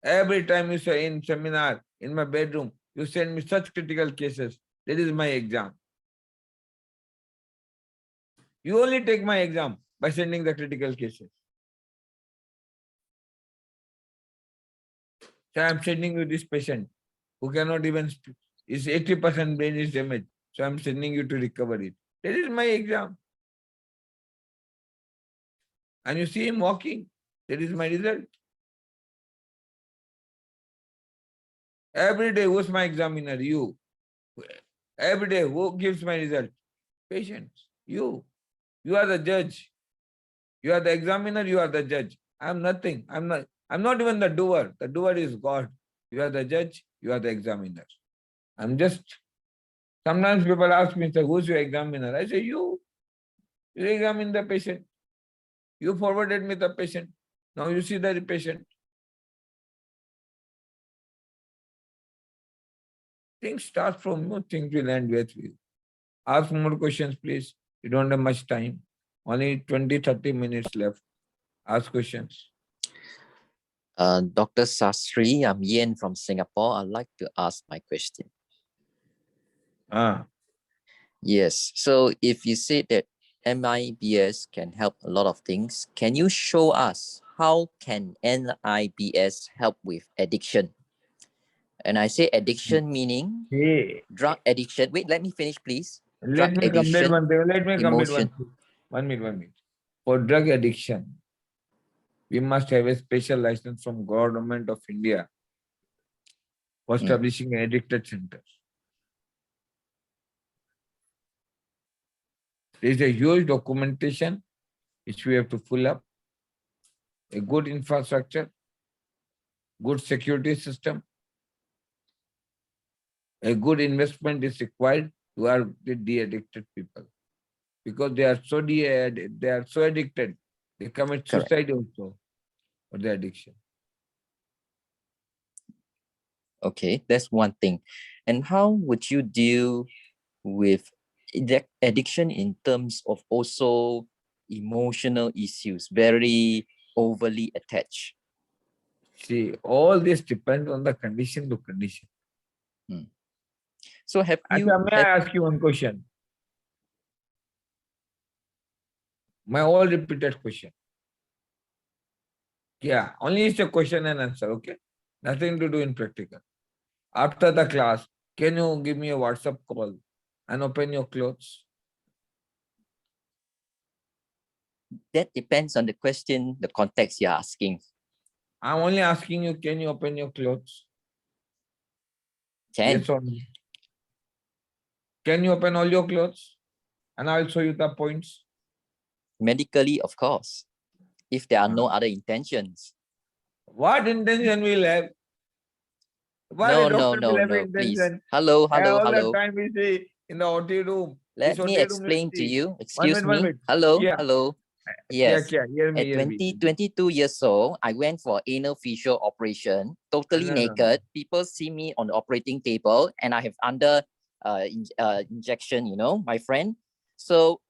Every time you say in seminar, in my bedroom, you send me such critical cases. That is my exam. You only take my exam by sending the critical cases. So I'm sending you this patient who cannot even speak. His 80% brain is damaged. So I'm sending you to recover it. That is my exam. And you see him walking. That is my result. Every day, who's my examiner? You. Every day, who gives my result? Patients. You. You are the judge. You are the examiner, you are the judge. I'm nothing. I'm not even the doer. The doer is God. You are the judge, you are the examiner. I'm just, sometimes people ask me, who's your examiner? I say, you examine the patient. You forwarded me the patient. Now you see the patient. Things start from you, things will end with you. Ask more questions, please. You don't have much time. Only 20-30 minutes left. Ask questions. Dr. Sastri, I'm Yen from Singapore. I'd like to ask my question. Yes. So if you say that MIBS can help a lot of things, can you show us how can NIBS help with addiction? And I say addiction meaning drug addiction. Wait, let me finish, please. Let me complete one thing. Let me complete one thing. 1 minute, 1 minute. For drug addiction, we must have a special license from Government of India for establishing an addicted center. There is a huge documentation which we have to fill up, a good infrastructure, good security system, a good investment is required to help the de-addicted people. Because they are so addicted, they commit suicide also for the addiction. Okay, that's one thing. And how would you deal with addiction in terms of also emotional issues, very overly attached? See, all this depends on the condition to condition. So have you... May I ask you one question? My all repeated question. Yeah, only it's a question and answer, okay? Nothing to do in practical. After the class, can you give me a WhatsApp call and open your clothes? That depends on the question, the context you're asking. I'm only asking you, can you open your clothes? Can. Yes or no? Can you open all your clothes? And I'll show you the points. Medically, of course, if there are no other intentions. What intention will have? No, please. Hello. All the time we see in the OT room. Let me explain to you. Excuse me. Hello. Yes. Hear me, At 22 years old, I went for anal fissure operation, totally naked. People see me on the operating table and I have under injection, my friend. So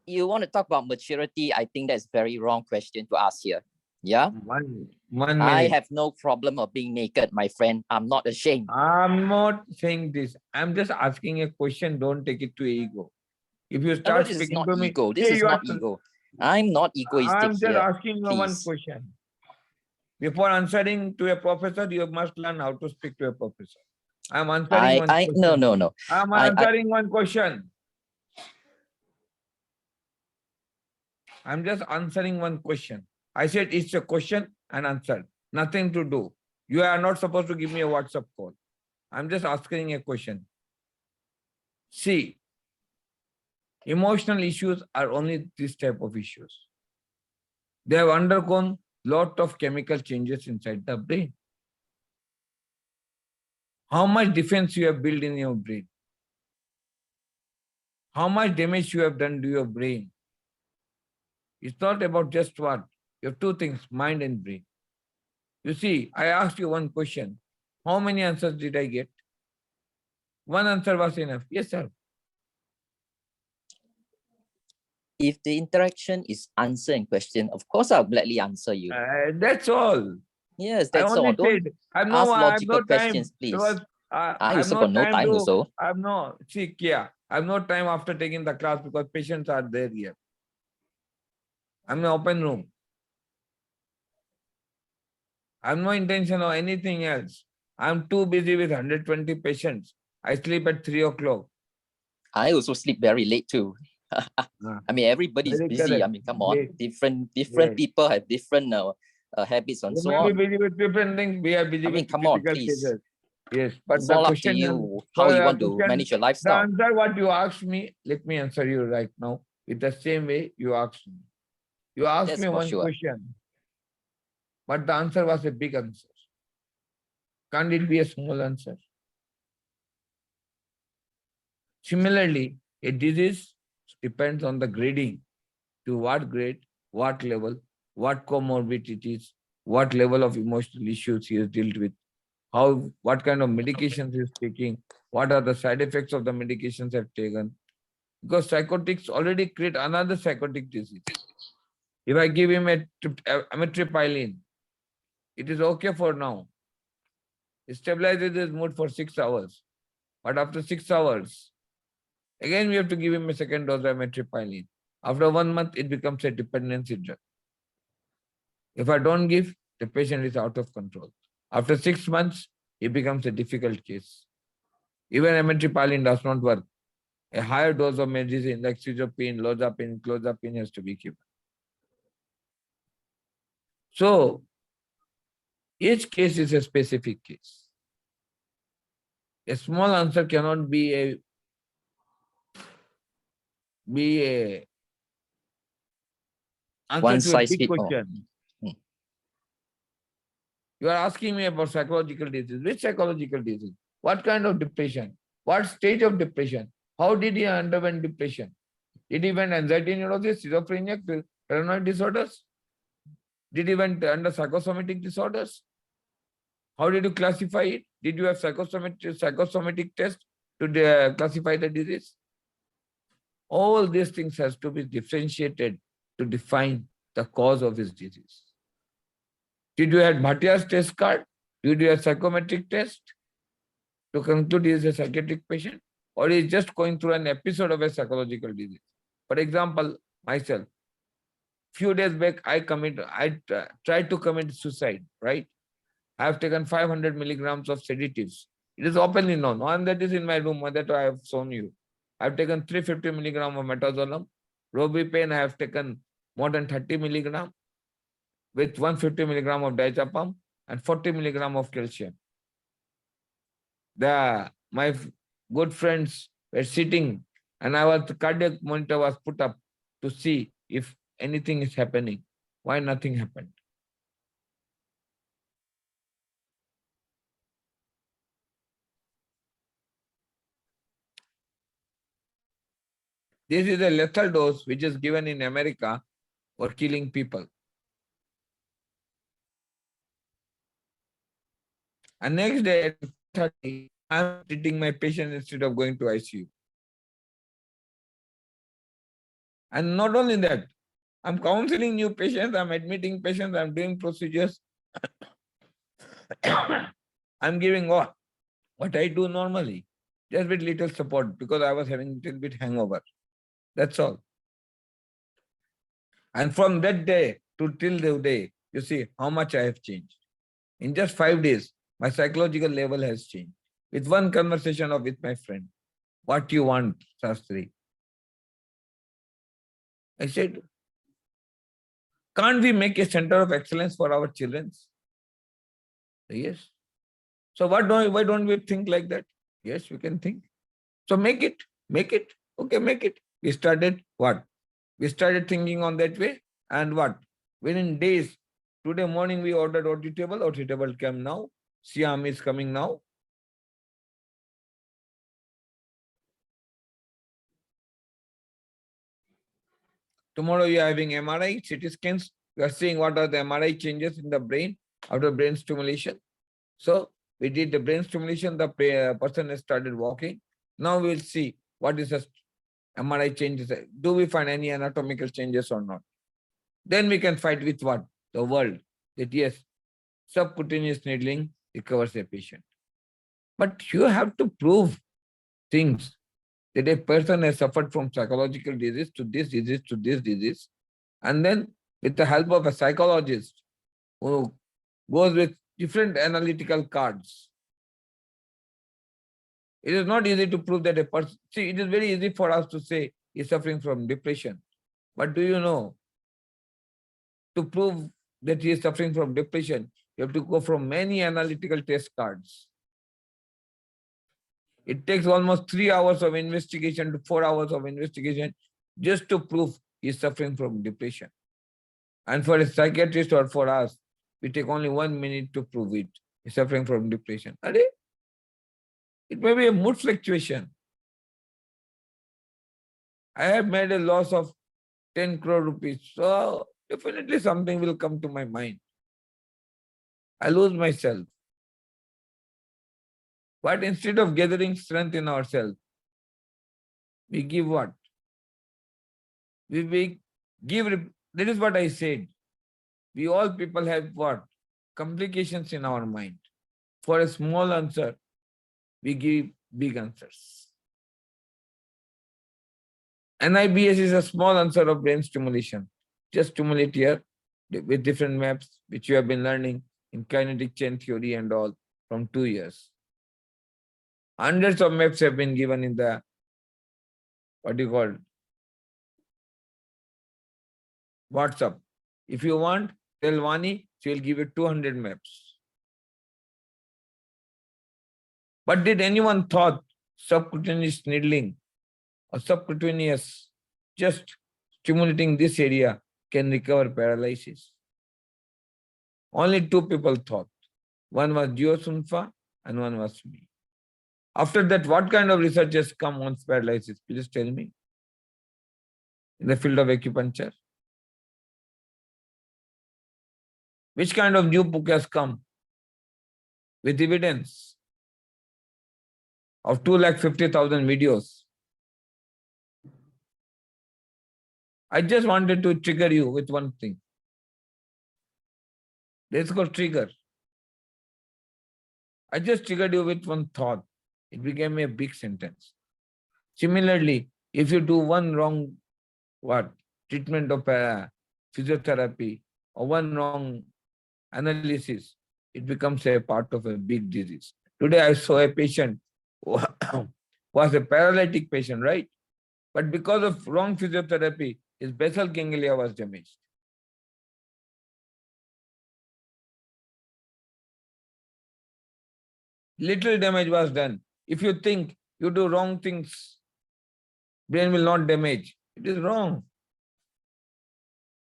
you want to talk about maturity? I think that's very wrong question to ask here. Yeah. One minute. I have no problem of being naked, my friend. I'm not ashamed. I'm not saying this. I'm just asking a question. Don't take it to ego. If you start this speaking is not to me, ego. This is not ego. I'm not egoistic. I'm just here. asking you one question. Before answering to a professor, you must learn how to speak to a professor. I'm answering one question. No. I'm answering one question. I'm just answering one question. I said it's a question and answer. Nothing to do. You are not supposed to give me a WhatsApp call. I'm just asking a question. See, emotional issues are only this type of issues. They have undergone lot of chemical changes inside the brain. How much defense you have built in your brain? How much damage you have done to your brain? It's not about just what. You have two things, mind and brain. You see, I asked you one question. How many answers did I get? One answer was enough. Yes, sir. If the interaction is answer and question, of course I'll gladly answer you. That's all. Yes, that's all. Don't ask logical questions, please. I also got no time also. I have no time after taking the class because patients are there here. I'm in an open room. I have no intention of anything else. I'm too busy with 120 patients. I sleep at 3 o'clock. I also sleep very late too. I mean, everybody's Very busy. I correct. mean, come on, Yes. different Yes. people have different habits and You so may be on. busy with different things. We are busy I mean, with come on, critical please. cases. Yes, but It's the all up to question is, you so how you the want to question, manage your the lifestyle. answer what you asked me, let me answer you right now with the same way you asked me. You asked Yes, me for one sure. question, but the answer was a big answer. Can't it be a small answer? Similarly, a disease depends on the grading. To what grade, what level, what comorbidities, what level of emotional issues he has dealt with, what kind of medications he is taking, what are the side effects of the medications have taken. Because psychotics already create another psychotic disease. If I give him amitriptyline, it is okay for now. It stabilizes his mood for 6 hours. But after 6 hours, again we have to give him a second dose of amitriptyline. After 1 month, it becomes a dependency drug. If I don't give, the patient is out of control. After 6 months, it becomes a difficult case. Even amitriptyline does not work. A higher dose of medicine like sizopine, clozapine has to be given. So, each case is a specific case. A small answer cannot be a answer One to a size big fits all. question. You are asking me about psychological disease. Which psychological disease? What kind of depression? What stage of depression? How did he underwent depression? Did he went anxiety neurosis, schizophrenia, paranoid disorders? Did he went under psychosomatic disorders? How did you classify it? Did you have psychosomatic test to classify the disease? All these things has to be differentiated to define the cause of his disease. Did you have Bhatia's test card? Did you have psychometric test to conclude he is a psychiatric patient? Or he is just going through an episode of a psychological disease? For example, myself, few days back, I tried to commit suicide, right? I have taken 500 milligrams of sedatives. It is openly known. One that is in my room, that I have shown you. I have taken 350 milligrams of metazolam. Robipain, I have taken more than 30 milligrams with 150 milligrams of diazepam and 40 milligrams of calcium. My good friends were sitting and the cardiac monitor was put up to see if anything is happening. Why nothing happened? This is a lethal dose which is given in America for killing people. And next day at 30, I'm treating my patient instead of going to ICU. And not only that, I'm counseling new patients, I'm admitting patients, I'm doing procedures. I'm giving what I do normally, just with little support because I was having a little bit hangover. That's all. And from that day to till the day, you see how much I have changed. In just 5 days, my psychological level has changed. With one conversation with my friend, what you want, Sastri? I said, can't we make a center of excellence for our children? Yes. So why don't we think like that? Yes, we can think. So make it. Okay, make it. We started what? We started thinking on that way. And what? Within days, today morning we ordered OT table came now. Siam is coming now. Tomorrow you are having MRI, CT scans. You are seeing what are the MRI changes in the brain after brain stimulation. So we did the brain stimulation, the person has started walking. Now we will see what is the MRI changes. Do we find any anatomical changes or not? Then we can fight with what? The world. That yes, subcutaneous needling recovers a patient. But you have to prove things that a person has suffered from psychological disease to this disease to this disease. And then with the help of a psychologist who goes with different analytical cards, It is not easy to prove that a person, see, it is very easy for us to say he's suffering from depression. But do you know, to prove that he is suffering from depression, you have to go from many analytical test cards. It takes almost 3 hours of investigation to 4 hours of investigation just to prove he is suffering from depression. And for a psychiatrist or for us, we take only 1 minute to prove it. He's suffering from depression. It may be a mood fluctuation. I have made a loss of 10 crore rupees. So definitely something will come to my mind. I lose myself. But instead of gathering strength in ourselves, we give what? We give, that is what I said. We all people have what? Complications in our mind. For a small answer, we give big answers. NIBS is a small answer of brain stimulation. Just stimulate here with different maps, which you have been learning in kinetic chain theory and all from 2 years. Hundreds of maps have been given in the, what do you call, WhatsApp. If you want, tell Vani, she will give you 200 maps. But did anyone thought subcutaneous needling or subcutaneous just stimulating this area can recover paralysis? Only 2 people thought. One was Gio Sunfa and one was me. After that, what kind of research has come on paralysis? Please tell me. In the field of acupuncture. Which kind of new book has come with evidence of 250,000 videos? I just wanted to trigger you with one thing. Let's go trigger. I just triggered you with one thought. It became a big sentence. Similarly, if you do one wrong treatment of physiotherapy or one wrong analysis, it becomes a part of a big disease. Today I saw a patient who was a paralytic patient, right? But because of wrong physiotherapy, his basal ganglia was damaged. Little damage was done. If you think you do wrong things, brain will not damage. It is wrong.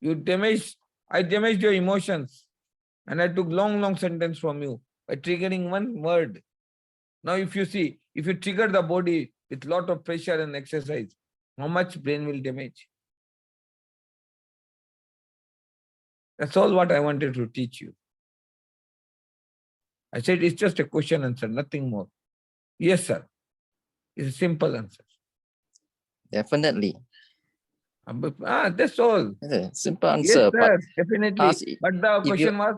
I damaged your emotions. And I took long sentence from you by triggering one word. Now if you see, if you trigger the body with lot of pressure and exercise, how much brain will damage? That's all what I wanted to teach you. I said it's just a question answer, nothing more. Yes, sir. It's a simple answer. Definitely. That's all. Simple Yes, answer. sir, definitely. But the question was,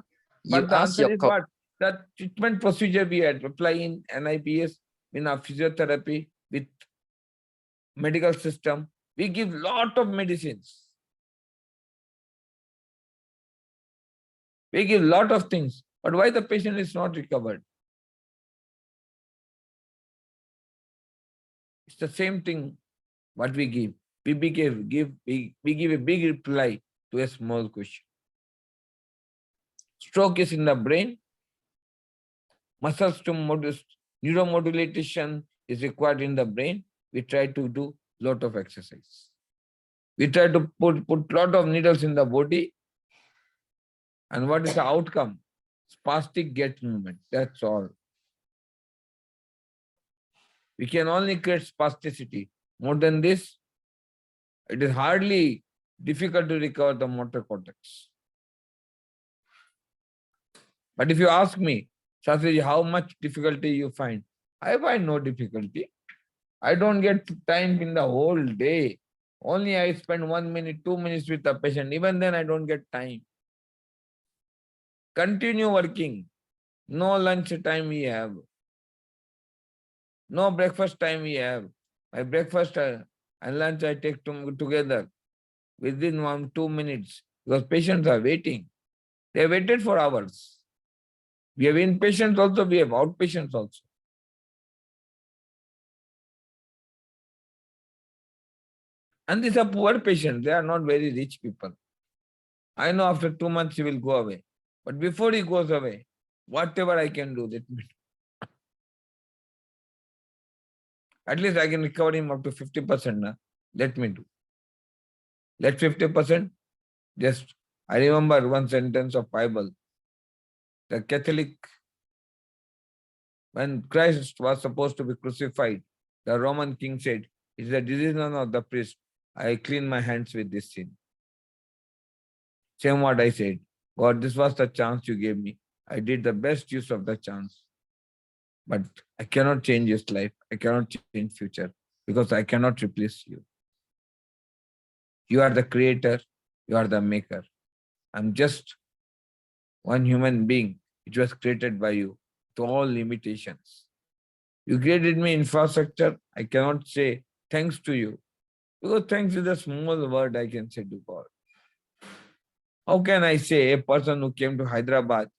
but the answer is what? The treatment procedure we had apply in NIBS, in our physiotherapy, with medical system. We give lot of medicines. We give lot of things. But why the patient is not recovered? It's the same thing what we give. We give a big reply to a small question. Stroke is in the brain. Muscle neuromodulation is required in the brain. We try to do lot of exercise. We try to put lot of needles in the body. And what is the outcome? Spastic gait movement. That's all. We can only create spasticity. More than this, it is hardly difficult to recover the motor cortex. But if you ask me, Sastri, how much difficulty you find? I find no difficulty. I don't get time in the whole day. Only I spend 1 minute, 2 minutes with the patient. Even then I don't get time. Continue working. No lunch time we have. No breakfast time we have. My breakfast and lunch I take together within 1-2 minutes because patients are waiting. They waited for hours. We have inpatients also, we have outpatients also. And these are poor patients. They are not very rich people. I know after 2 months he will go away. But before he goes away, whatever I can do, let me do. At least I can recover him up to 50%. Now. Let me do. Let 50%. Just, I remember one sentence of Bible. The Catholic, when Christ was supposed to be crucified, the Roman king said, "It's the decision of the priest. I clean my hands with this sin." Same what I said. God, this was the chance you gave me. I did the best use of the chance. But I cannot change his life. I cannot change future because I cannot replace you. You are the creator. You are the maker. I'm just one human being which was created by you to all limitations. You created me infrastructure. I cannot say thanks to you because thanks is a small word I can say to God. How can I say a person who came to Hyderabad,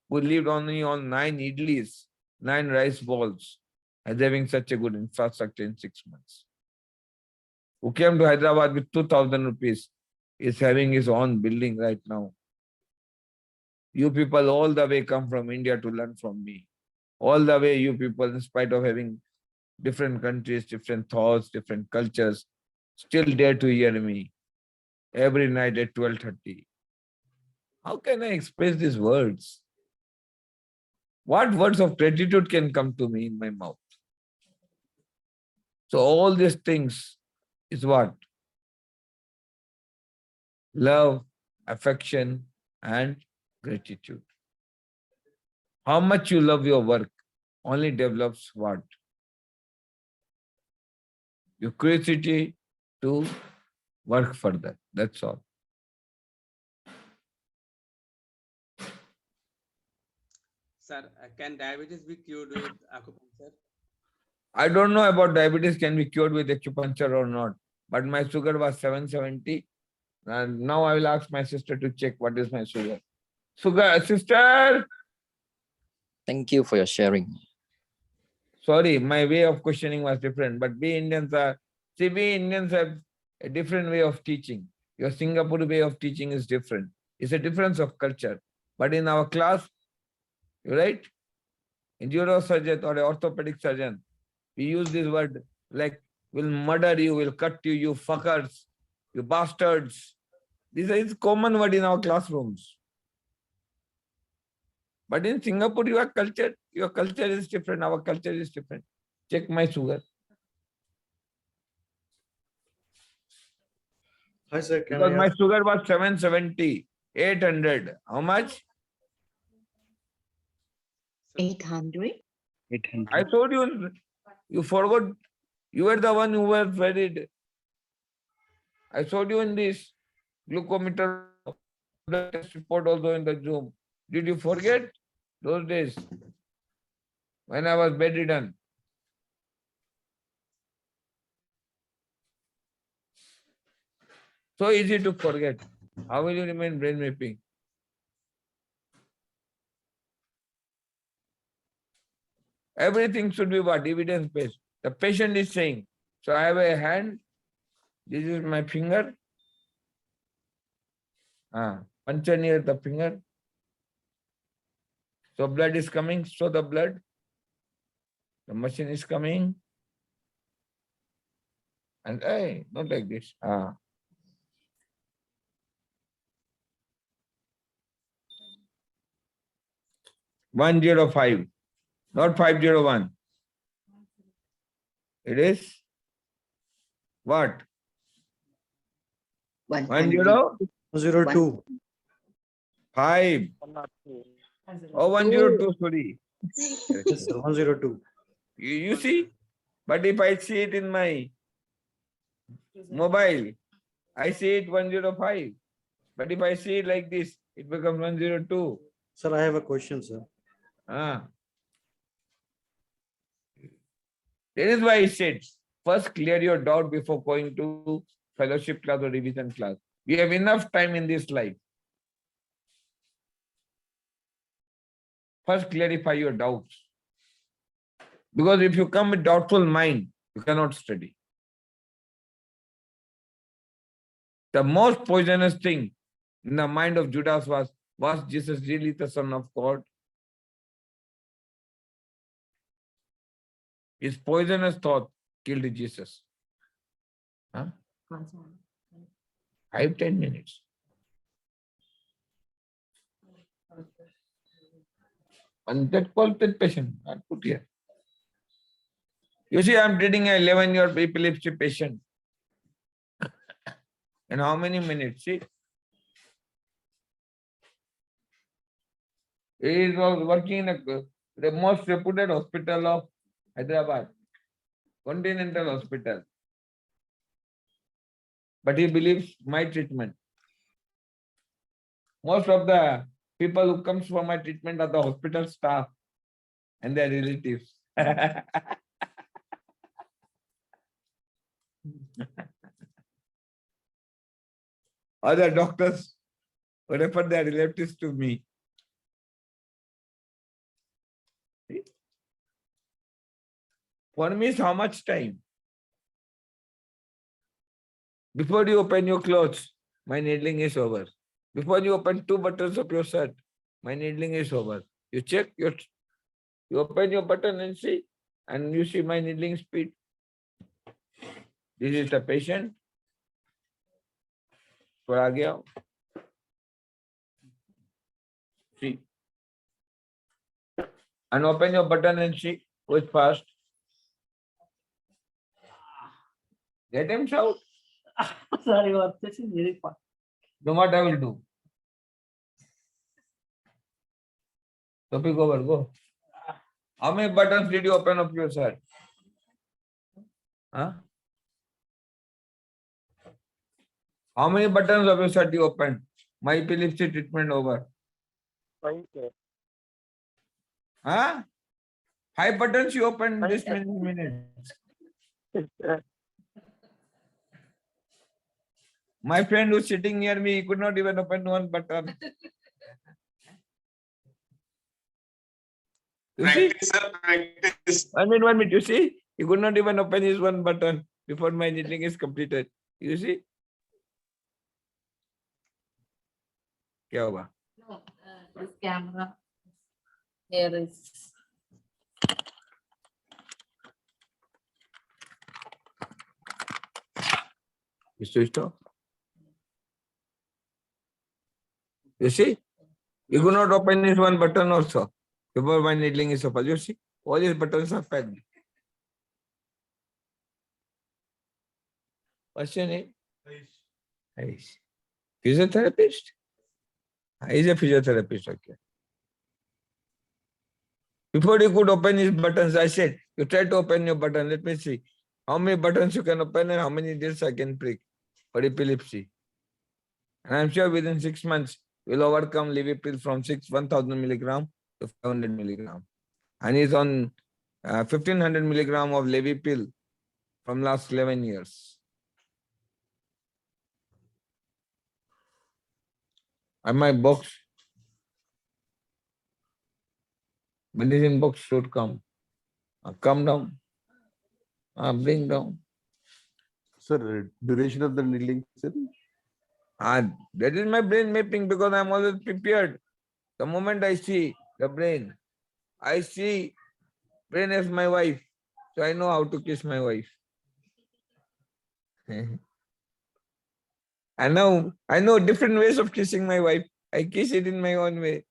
who lived only on 9 idlis, 9 rice balls, as having such a good infrastructure in 6 months? Who came to Hyderabad with 2,000 rupees, is having his own building right now. You people all the way come from India to learn from me. All the way you people, in spite of having different countries, different thoughts, different cultures, still dare to hear me every night at 12:30. How can I express these words? What words of gratitude can come to me in my mouth? So all these things is what? Love, affection, and gratitude. How much you love your work only develops what? Your curiosity to work further. That's all. Sir, can diabetes be cured with acupuncture? I don't know about diabetes can be cured with acupuncture or not, but my sugar was 770. And now I will ask my sister to check what is my sugar. Sugar, sister! Thank you for your sharing. Sorry, my way of questioning was different, but we Indians have a different way of teaching. Your Singapore way of teaching is different. It's a difference of culture. But in our class, you're right, in neurosurgeon or orthopedic surgeon, we use this word like, will murder you, will cut you, you fuckers, you bastards. This is common word in our classrooms. But in Singapore, your culture is different, our culture is different. Check my sugar. Hi, sir. Can Because I my ask? sugar was 770, 800. How much? 800. I told you, you forgot. You were the one who was worried. I showed you in this glucometer blood test report also in the Zoom. Did you forget those days when I was bedridden? So easy to forget. How will you remain brain mapping? Everything should be what? Evidence-based. The patient is saying, so I have a hand, this is my finger. Puncture near the finger. So blood is coming, so the blood. The machine is coming. And hey, not like this. 105, not 501. It is what? 10? 02. 5. Oh, 102, sorry. Yes, sir. 102. You see? But if I see it in my mobile, I see it 105. But if I see it like this, it becomes 102. Sir, I have a question, sir. That is why I said, first clear your doubt before going to fellowship class or revision class. We have enough time in this life. First clarify your doubts. Because if you come with doubtful mind, you cannot study. The most poisonous thing in the mind of Judas was Jesus really the Son of God? His poisonous thought killed Jesus. Huh? 5-10 minutes. And that called that patient, I put here. You see, I'm treating an 11-year epilepsy patient. And how many minutes? See? He was working in the most reputed hospital of Hyderabad, Continental Hospital. But he believes my treatment. Most of the people who comes for my treatment are the hospital staff and their relatives. Other doctors who refer their relatives to me. See? For me, is how much time? Before you open your clothes, my needling is over. Before you open 2 buttons of your shirt, my needling is over. You check, you open your button and see, and you see my needling speed. This is the patient. थोड़ा आगे आओ. See. And open your button and see who is fast. Get him out. Sorry, this is very fast. Know what I will do? Topic over, go. How many buttons did you open up your shirt? Huh? How many buttons of your shirt you opened? My epilepsy treatment over. Huh? 5 buttons you opened this many minutes. My friend who's sitting near me, he could not even open 1 button. You see? Practice, sir, practice. 1 minute, you see? He could not even open his 1 button before my needling is completed. You see? क्या हुआ? This camera. Here is. You switched off? You see? You could not open this 1 button also before my needling is open. You see? All these buttons are packed. What's your name? Aish. Physiotherapist? He's a physiotherapist, okay. Before you could open his buttons, I said, you try to open your button. Let me see how many buttons you can open and how many needles I can prick for epilepsy. And I'm sure within 6 months, you'll overcome Levipil from 1,000 milligram to 500 milligram. And he's on 1,500 milligram of Levipil from last 11 years. And my box, medicine box should come. Come down. Bring down. Sir, duration of the needling, sir? That is my brain mapping because I'm always prepared. The moment I see the brain, I see brain as my wife. So I know how to kiss my wife. And now I know different ways of kissing my wife. I kiss it in my own way.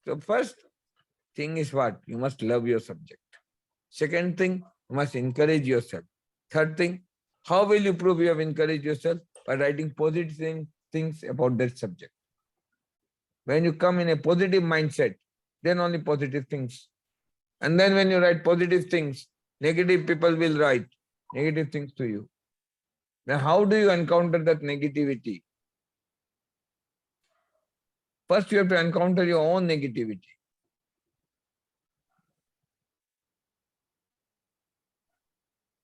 So first thing is what? You must love your subject. Second thing, you must encourage yourself. Third thing, how will you prove you have encouraged yourself? By writing positive things about that subject. When you come in a positive mindset, then only positive things. And then when you write positive things, negative people will write negative things to you. Now, how do you encounter that negativity? First, you have to encounter your own negativity.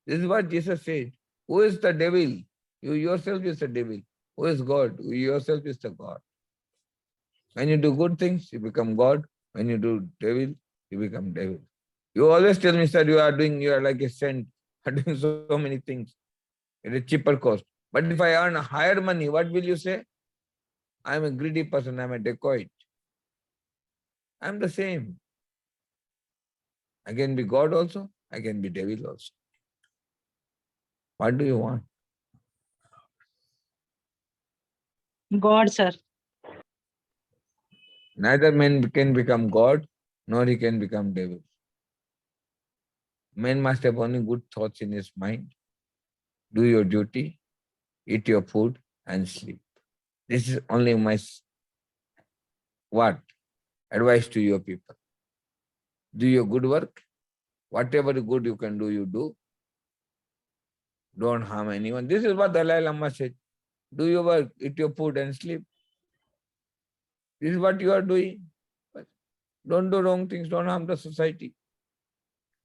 This is what Jesus said. Who is the devil? You yourself is the devil. Who is God? You yourself is the God. When you do good things, you become God. When you do devil, you become devil. You always tell me, sir, you are like a saint, you are doing so many things. at a cheaper cost. But if I earn higher money, what will you say? I'm a greedy person, I'm a dacoit. I'm the same. I can be God also, I can be devil also. What do you want? God, sir. Neither man can become God, nor he can become devil. Man must have only good thoughts in his mind. Do your duty, eat your food, and sleep. This is only my what? Advice to your people. Do your good work. Whatever good you can do, you do. Don't harm anyone. This is what Dalai Lama said. Do your work, eat your food, and sleep. This is what you are doing. But don't do wrong things, don't harm the society.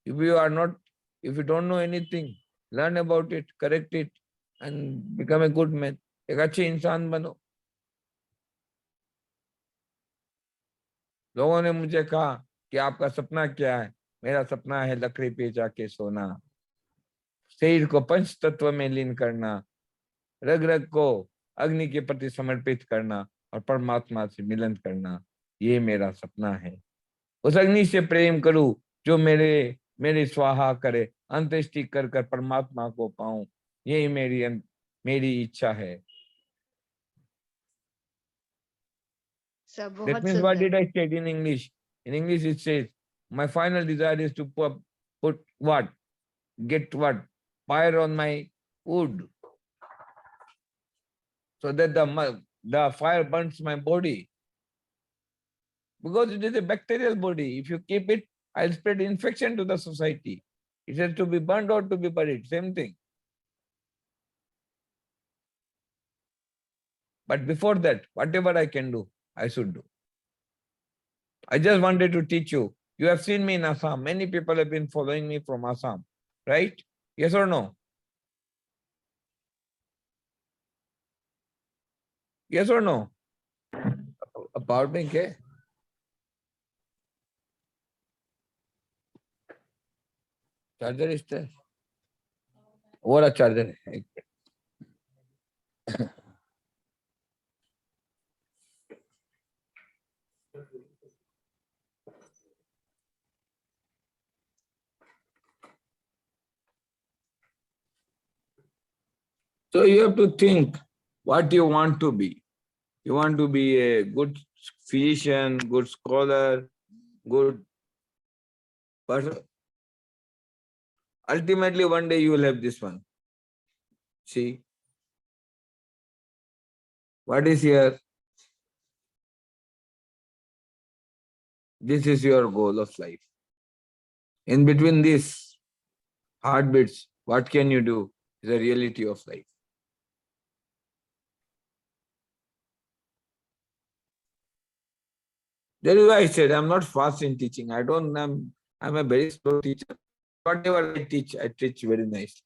If you don't know anything, learn about it, correct it, and become a good man. एक अच्छे इंसान बनो. लोगों ने मुझे कहा कि आपका सपना क्या है? मेरा सपना है लकड़ी पे जाके सोना, शरीर को पंच तत्व में लीन करना, रग रग को अग्नि के प्रति समर्पित करना और परमात्मा से मिलन करना. ये मेरा सपना है. उस अग्नि से प्रेम करूं जो मेरे स्वाहा करे, अंत्येष्टि कर कर परमात्मा को पाऊं. यही मेरी इच्छा है. सर That बहुत means what सुंदर. did I say in English? In English it says, my final desire is to put what? Get what? Fire on my wood. So that the fire burns my body. Because it is a bacterial body. If you keep it, I'll spread infection to the society. It has to be burned or to be buried, same thing. But before that, whatever I can do, I should do. I just wanted to teach you. You have seen me in Assam. Many people have been following me from Assam, right? Yes or no? Yes or no? About me, okay? Charger is there. What a charger. So you have to think what you want to be. You want to be a good physician, good scholar, good person. Ultimately, one day you will have this one. See? What is here? This is your goal of life. In between these heartbeats, what can you do is the reality of life. That is why I said I'm not fast in teaching. I'm a very slow teacher. Whatever I teach very nicely.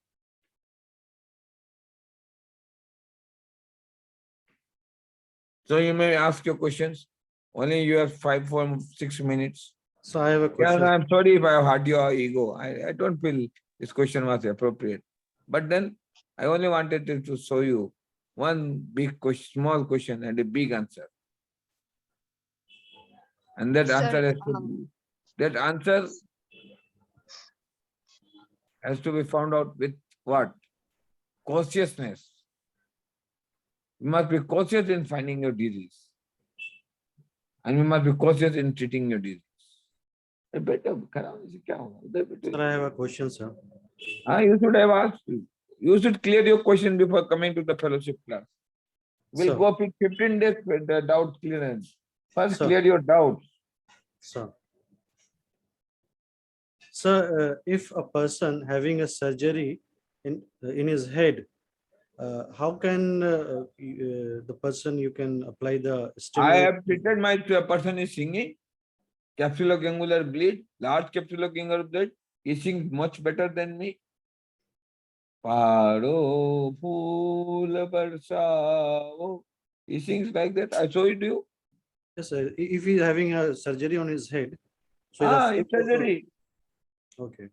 So you may ask your questions. Only you have 6 minutes. So I have a Yeah, question. I'm sorry if I have hurt your ego. I don't feel this question was appropriate. But then I only wanted to show you one big question, small question and a big answer. And that Sir, answer has to be found out with what? Cautiousness. You must be cautious in finding your disease. And you must be cautious in treating your disease. Sir, I have a question, sir. You should have asked. You should clear your question before coming to the fellowship class. We'll Sir. go 15 days with the doubt clearance. First, Sir. clear your doubts. Sir. Sir, if a person having a surgery in his head, how can the person you can apply the I stimulation? have treated my person is singing, capsulogangular bleed, large capsulogangular bleed. He sings much better than me. Paro phool barsao. He sings like that. I showed you. Yes, sir. If he's having a surgery on his head, so It's surgery. Okay.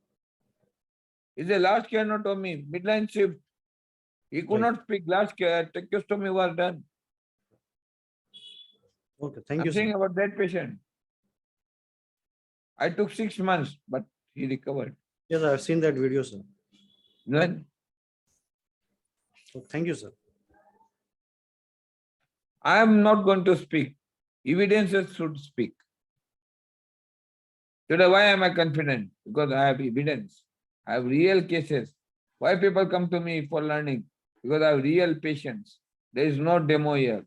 It's a large keratotomy, midline shift. He could not speak. Last tracheostomy was done. Okay, thank I'm you, saying sir. about that patient. I took 6 months, but he recovered. Yes, I've seen that video, sir. Then So thank you, sir. I am not going to speak. Evidences should speak. Today, why am I confident? Because I have evidence. I have real cases. Why people come to me for learning? Because I have real patients. There is no demo here.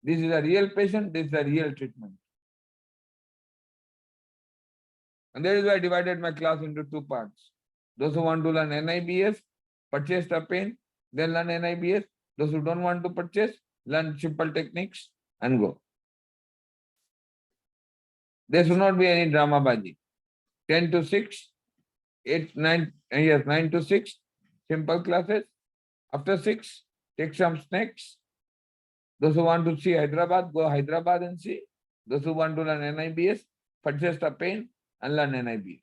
This is a real patient, this is a real treatment. And that is why I divided my class into 2 parts. Those who want to learn NIBS, purchase the pain, then learn NIBS. Those who don't want to purchase, learn simple techniques and go. There should not be any drama baji. 10 to 6, 8, 9, yes, 9 to 6, simple classes. After 6, take some snacks. Those who want to see Hyderabad, go Hyderabad and see. Those who want to learn NIBS, purchase the pain and learn NIBS.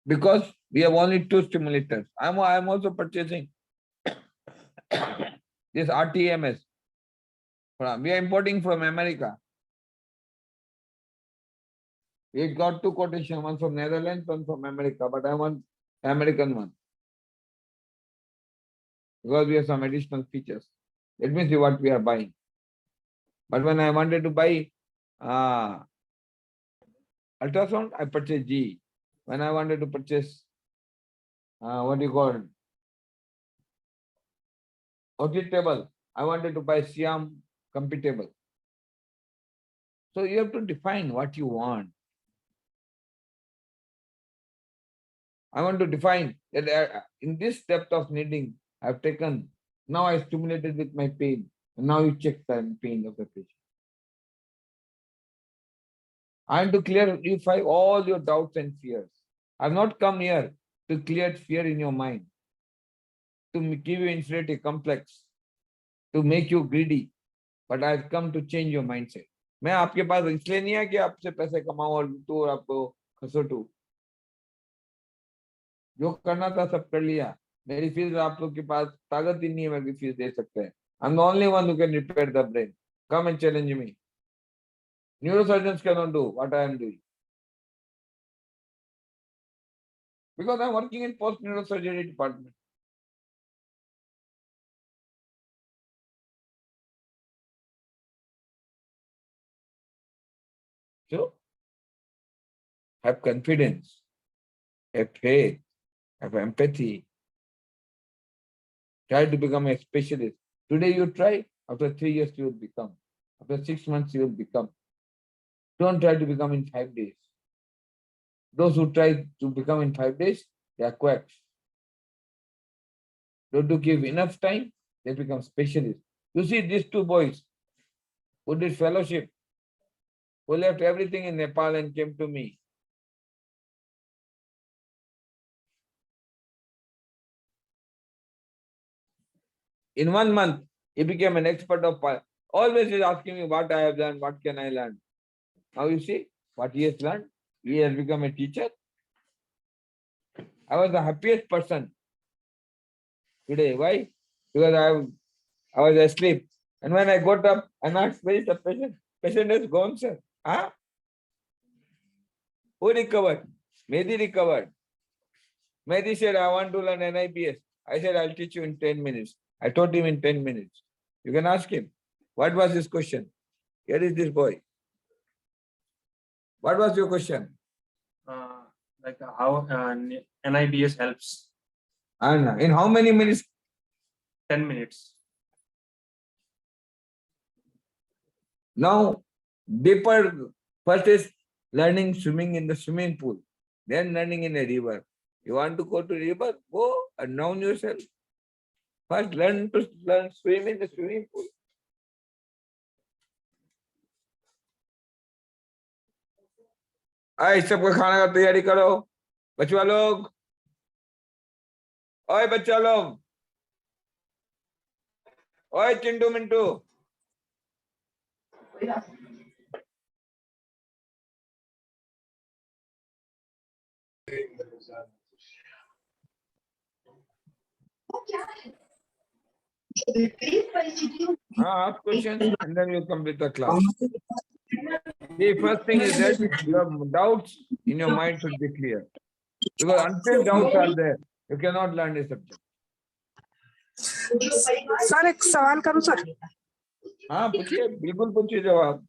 Because we have only 2 stimulators. I am also purchasing this RTMS. We are importing from America. We got 2 quotations, one from Netherlands, one from America, but I want American one. Because we have some additional features. Let me see what we are buying. But when I wanted to buy ultrasound, I purchased G. When I wanted to purchase, what do you call it? Audit table, I wanted to buy Siam computable. So you have to define what you want. I want to define that in this depth of needing, I've taken, now I stimulated with my pain, and now you check the pain of the patient. I want to clarify all your doubts and fears. I've not come here to clear fear in your mind, to give you inferiority complex, to make you greedy, but I've come to change your mindset. मैं आपके पास इसलिए नहीं है कि आपसे पैसे कमाऊं और लूटूं और आपको खसोटूं। जो करना था सब कर लिया। मेरी फीस आप लोग के पास ताकत ही नहीं है मेरी फीस दे सकते हैं। I'm the only one who can repair the brain. Come and challenge me. Neurosurgeons cannot do what I am doing. Because I'm working in post-neurosurgery department. So, have confidence, have faith, have empathy. Try to become a specialist. Today you try, after 3 years you will become. After 6 months you will become. Don't try to become in 5 days. Those who try to become in 5 days, they are quacks. Don't you give enough time, they become specialists. You see these 2 boys who did fellowship, who left everything in Nepal and came to me. In 1 month, he became an expert of fire. Always is asking me what I have done, what can I learn. Now you see what he has learned. He has become a teacher. I was the happiest person today. Why? Because I was asleep. And when I got up and asked, where is the patient? Patient has gone, sir. Huh? Who recovered? Mehdi recovered. Mehdi said, I want to learn NIBS. I said, I'll teach you in 10 minutes. I taught him in 10 minutes. You can ask him. What was his question? Here is this boy. What was your question? Like how NIBS helps. And in how many minutes? 10 minutes. Now, deeper, first is learning swimming in the swimming pool, then learning in a river. You want to go to river? Go and drown yourself. First, learn swim in the swimming pool. आए सबको खाना का तैयारी करो बच्चा लोग ओए बच्चा लोग ओए Chintu Mintu Ask questions and then you complete the class. The first thing is that your doubts in your mind should be clear. Because until doubts are there, you cannot learn a subject. Sir एक सवाल करूं sir? हाँ पूछिए, बिल्कुल पूछिए जवाब।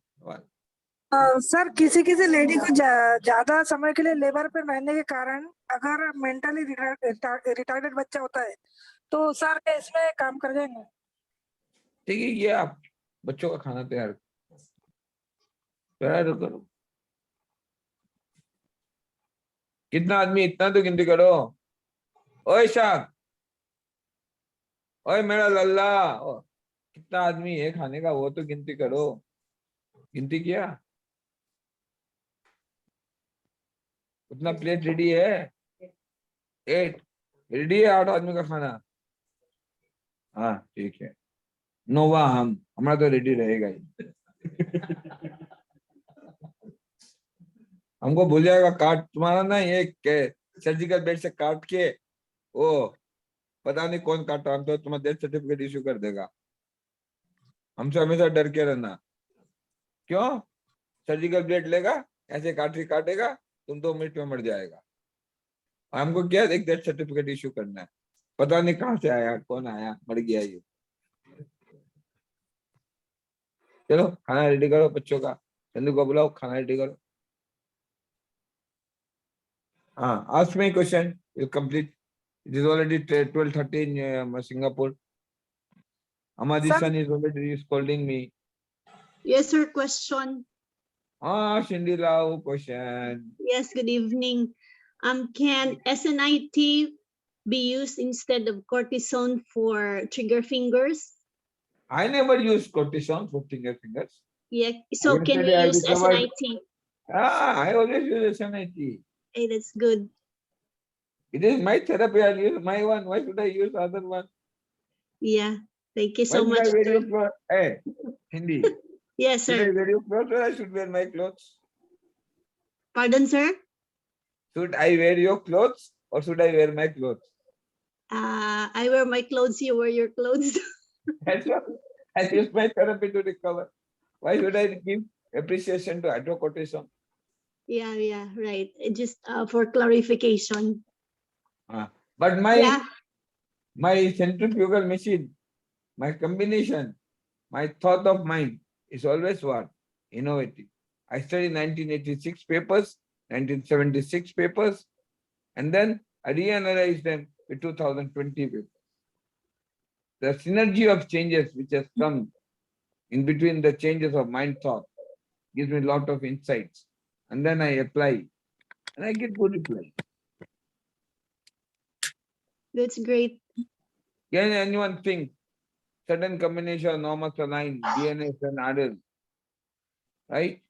Sir किसी किसी लेडी को ज्यादा समय के लिए लेबर पे रहने के कारण अगर मेंटली रिटार्डेड बच्चा होता है तो सर क्या इसमें काम कर जाएंगे? ठीक है, ये आप बच्चों का खाना तैयार करो। कितना आदमी, इतना तो गिनती करो। ओए शाह, ओए मेरा लल्ला, कितना आदमी है खाने का, वो तो गिनती करो। गिनती किया? उतना प्लेट रेडी है? 8 रेडी है, 8 आदमी का खाना। हाँ ठीक है, नोवा हमारा तो रेडी रहेगा ही। हमको भूल जाएगा काट तुम्हारा ना, ये सर्जिकल बेल्ट से काट के वो पता नहीं कौन काटा, हम तो तुम्हारा डेथ सर्टिफिकेट इश्यू कर देगा। हमसे हमेशा डर के रहना। क्यों? सर्जिकल ब्लेड लेगा, ऐसे काटेगा, तुम 2 मिनट में मर जाएगा। हमको क्या एक डेथ सर्टिफिकेट इश्यू करना है, पता नहीं कहाँ से आया, कौन आया, मर गया ये। चलो खाना रेडी करो बच्चों का, चंदू को बुलाओ, खाना रेडी करो। हाँ, ask me question, you complete. It is already 12:30 in Singapore. Amadi son is already scolding me. Yes, sir. Question. Cindy Lau, question. Yes, good evening. Can SNIT be used instead of cortisone for trigger fingers? I never use cortisone for fingers. Yeah, so can we use SNIT? I always use SNIT. Hey, that's good. It is my therapy, I'll use my one. Why should I use other one? Yeah, thank you so much. Why should I wear your clothes? Hey, Hindi. Yes, sir. Should I wear your clothes or I should wear my clothes? Pardon, sir? Should I wear your clothes or should I wear my clothes? I wear my clothes, you wear your clothes. That's what I use my therapy to recover. Why should I give appreciation to hydrocortisone? Yeah, right. Just for clarification. But my centrifugal machine, my combination, my thought of mind is always what? Innovative. I studied 1986 papers, 1976 papers, and then I reanalyzed them with 2020 papers. The synergy of changes which has come in between the changes of mind thought gives me a lot of insights. And then I apply and I get good reply. That's great. Can anyone think certain combination of normal saline, DNS and RL, right?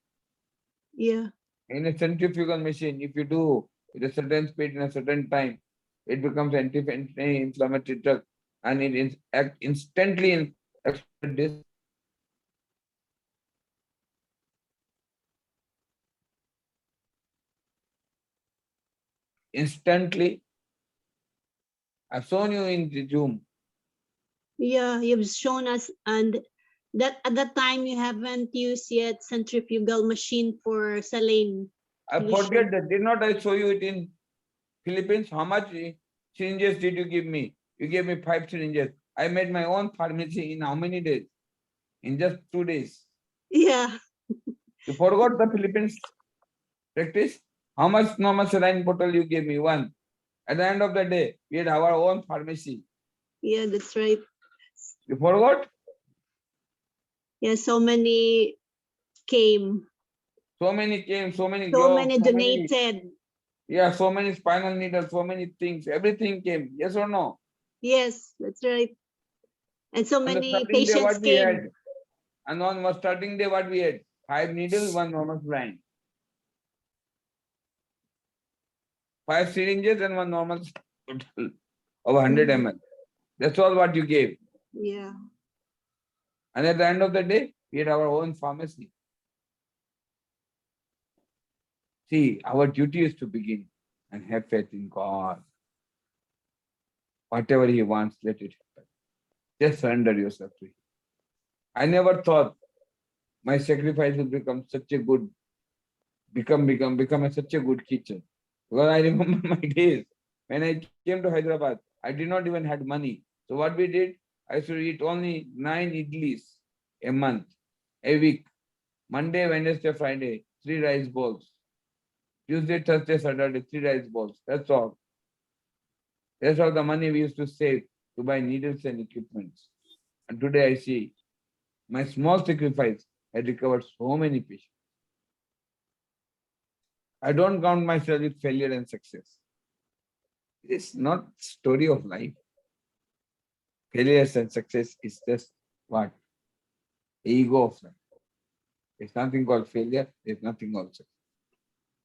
Yeah. In a centrifugal machine, if you do with a certain speed in a certain time, it becomes anti-inflammatory drug and it act instantly in this. Instantly. I've shown you in the Zoom. Yeah, you've shown us, and that at that time you haven't used yet centrifugal machine for saline. I forget that. Did not I show you it in Philippines? How much syringes did you give me? You gave me 5 syringes. I made my own pharmacy in how many days? In just 2 days. Yeah. You forgot the Philippines practice? How much normal saline bottle you gave me? 1. At the end of the day, we had our own pharmacy. Yeah, that's right. You forgot? Yeah, so many came. So many came, so many So gloves, many donated. Yeah, so many spinal needles, so many things, everything came. Yes or no? Yes, that's right. And so many Day, patients what we came. had, and on was starting day, what we had? 5 needles, 1 normal saline. 5 syringes and 1 normal bottle of 100 ml. That's all what you gave. Yeah. And at the end of the day, we had our own pharmacy. See, our duty is to begin and have faith in God. Whatever he wants, let it happen. Just surrender yourself to him. I never thought my sacrifice will become such a good, become such a good teacher. Because I remember my days when I came to Hyderabad, I did not even had money. So what we did, I should eat only 9 idlis a month, a week. Monday, Wednesday, Friday, 3 rice bowls. Tuesday, Thursday, Saturday, 3 rice bowls. That's all. That's all the money we used to save to buy needles and equipments. And today I see my small sacrifice had recovered so many patients. I don't count myself with failure and success. It's not story of life. Failures and success is just what? Ego of life. There's nothing called failure. There's nothing called success.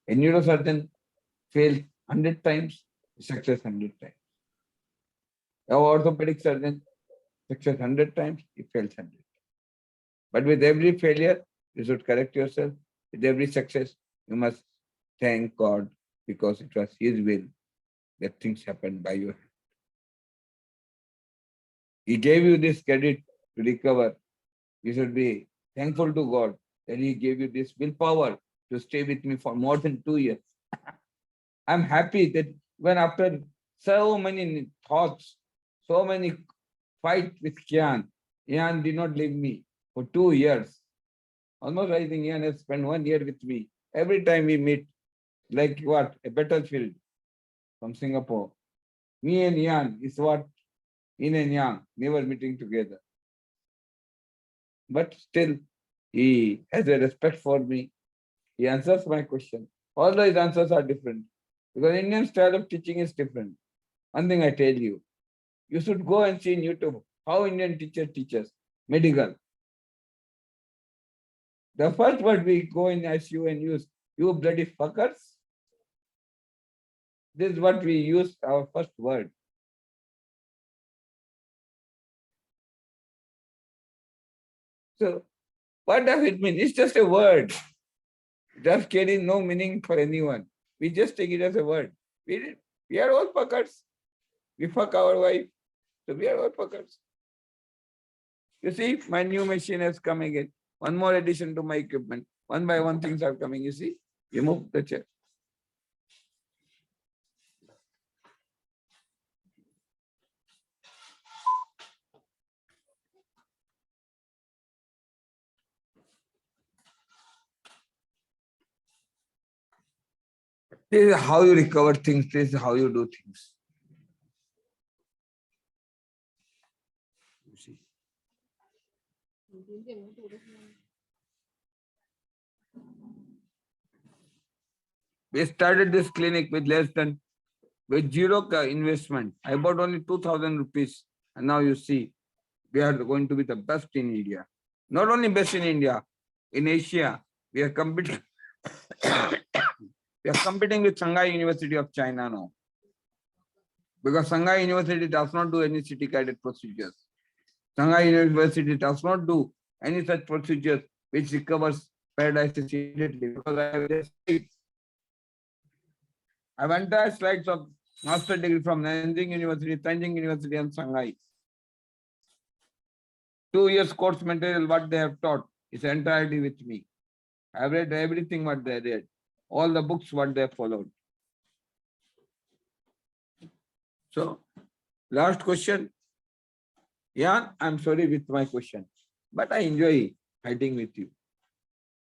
A neurosurgeon fails 100 times, success 100 times. An orthopedic surgeon success 100 times, he fails 100 times. But with every failure, you should correct yourself. With every success, you must thank God because it was His will that things happened by your hand. He gave you this credit to recover. You should be thankful to God that He gave you this willpower to stay with me for more than 2 years. I'm happy that when after so many thoughts, so many fights with Kian did not leave me for 2 years. Almost I think Ian has spent 1 year with me. Every time we meet, like what? A battlefield from Singapore. Me and Ian is what? Yin and Yang, never meeting together. But still, he has a respect for me. He answers my question. Although his answers are different. Because Indian style of teaching is different. One thing I tell you, you should go and see in YouTube how Indian teacher teaches medical. The first word we go in ICU and use, you bloody fuckers. This is what we use, our first word. So, what does it mean? It's just a word. It does carry no meaning for anyone. We just take it as a word. We are all fuckers. We fuck our wife. So we are all fuckers. You see, my new machine has come again. One more addition to my equipment. One by one things are coming, you see. You move the chair. This is how you recover things. This is how you do things. You see. We started this clinic with zero investment. I bought only 2,000 rupees. And now you see, we are going to be the best in India. Not only best in India, in Asia, we are competing. We are competing with Shanghai University of China now. Because Shanghai University does not do any city guided procedures. Shanghai University does not do any such procedures which recovers paralysis immediately. Because I have just I have entire slides of master degree from Nanjing University, Tianjin University, and Shanghai. 2 years course material, what they have taught is entirely with me. I have read everything what they read, all the books what they followed. So, last question. Yeah, I'm sorry with my question, but I enjoy fighting with you.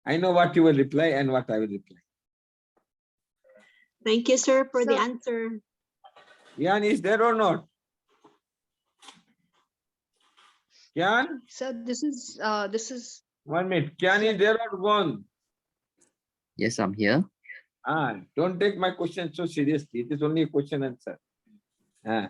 I know what you will reply and what I will reply. Thank you, sir, for the answer. Yan is there or not? Yan? So this is 1 minute. Yan is there or gone? Yes, I'm here. Don't take my question so seriously. It is only a question answer.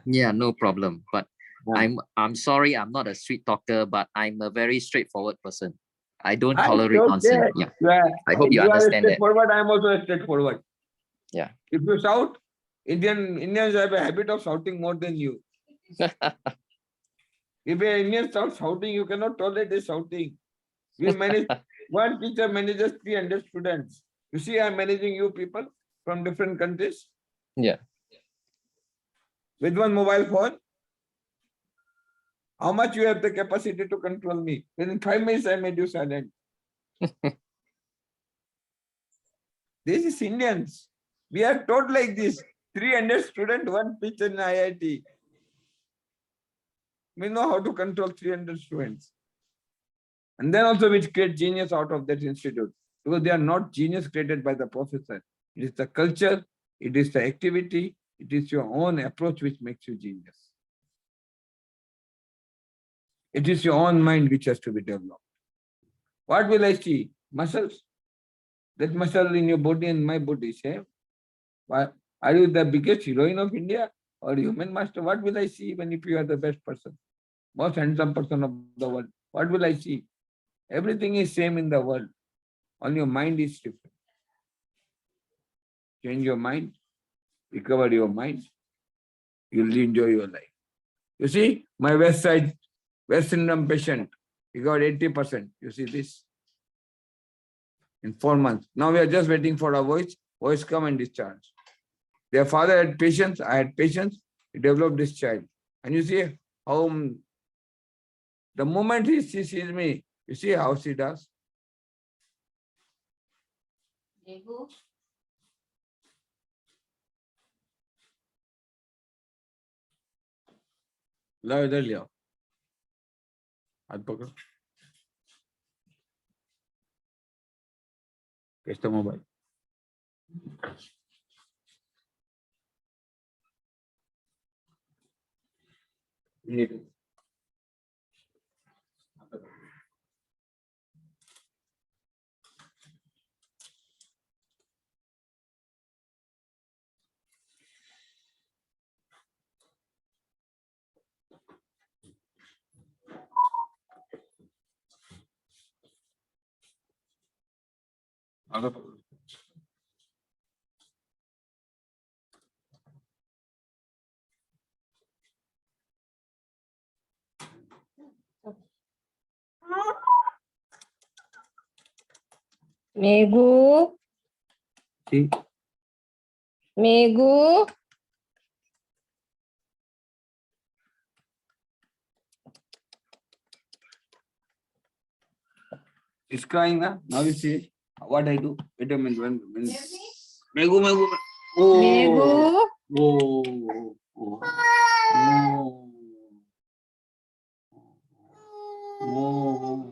Yeah, no problem. But I'm sorry, I'm not a sweet talker, but I'm a very straightforward person. I don't tolerate nonsense. Yeah. I hope you understand that. Straightforward. I'm also straightforward. Yeah. If you shout, Indians have a habit of shouting more than you. If an Indian starts shouting, you cannot tolerate his shouting. We manage, one teacher manages 300 students. You see, I'm managing you people from different countries. Yeah. With one mobile phone, How much you have the capacity to control me? Within 5 minutes, I made you silent. This is Indians. We are taught like this. 300 students, one teacher in IIT. We know how to control 300 students. And then also we create genius out of that institute. Because they are not genius created by the professor. It is the culture, it is the activity, it is your own approach which makes you genius. It is your own mind which has to be developed. What will I see? Muscles. That muscle in your body and my body, same. Are you the biggest heroine of India or human master? What will I see even if you are the best person? Most handsome person of the world. What will I see? Everything is same in the world. Only your mind is different. Change your mind, recover your mind, you'll enjoy your life. You see, my West syndrome patient, he got 80%. You see this? In 4 months. Now we are just waiting for a voice come and discharge. Their father had patience, I had patience, he developed this child. And you see how the moment she sees me, you see how she does? लाओ इधर ले आओ हाथ पकड़ो कैसा mobile Megu, See? Megu. It's crying now. Now you see what I do. Wait a minute. When Megu. Oh. Megu. Oh. Oh. Oh.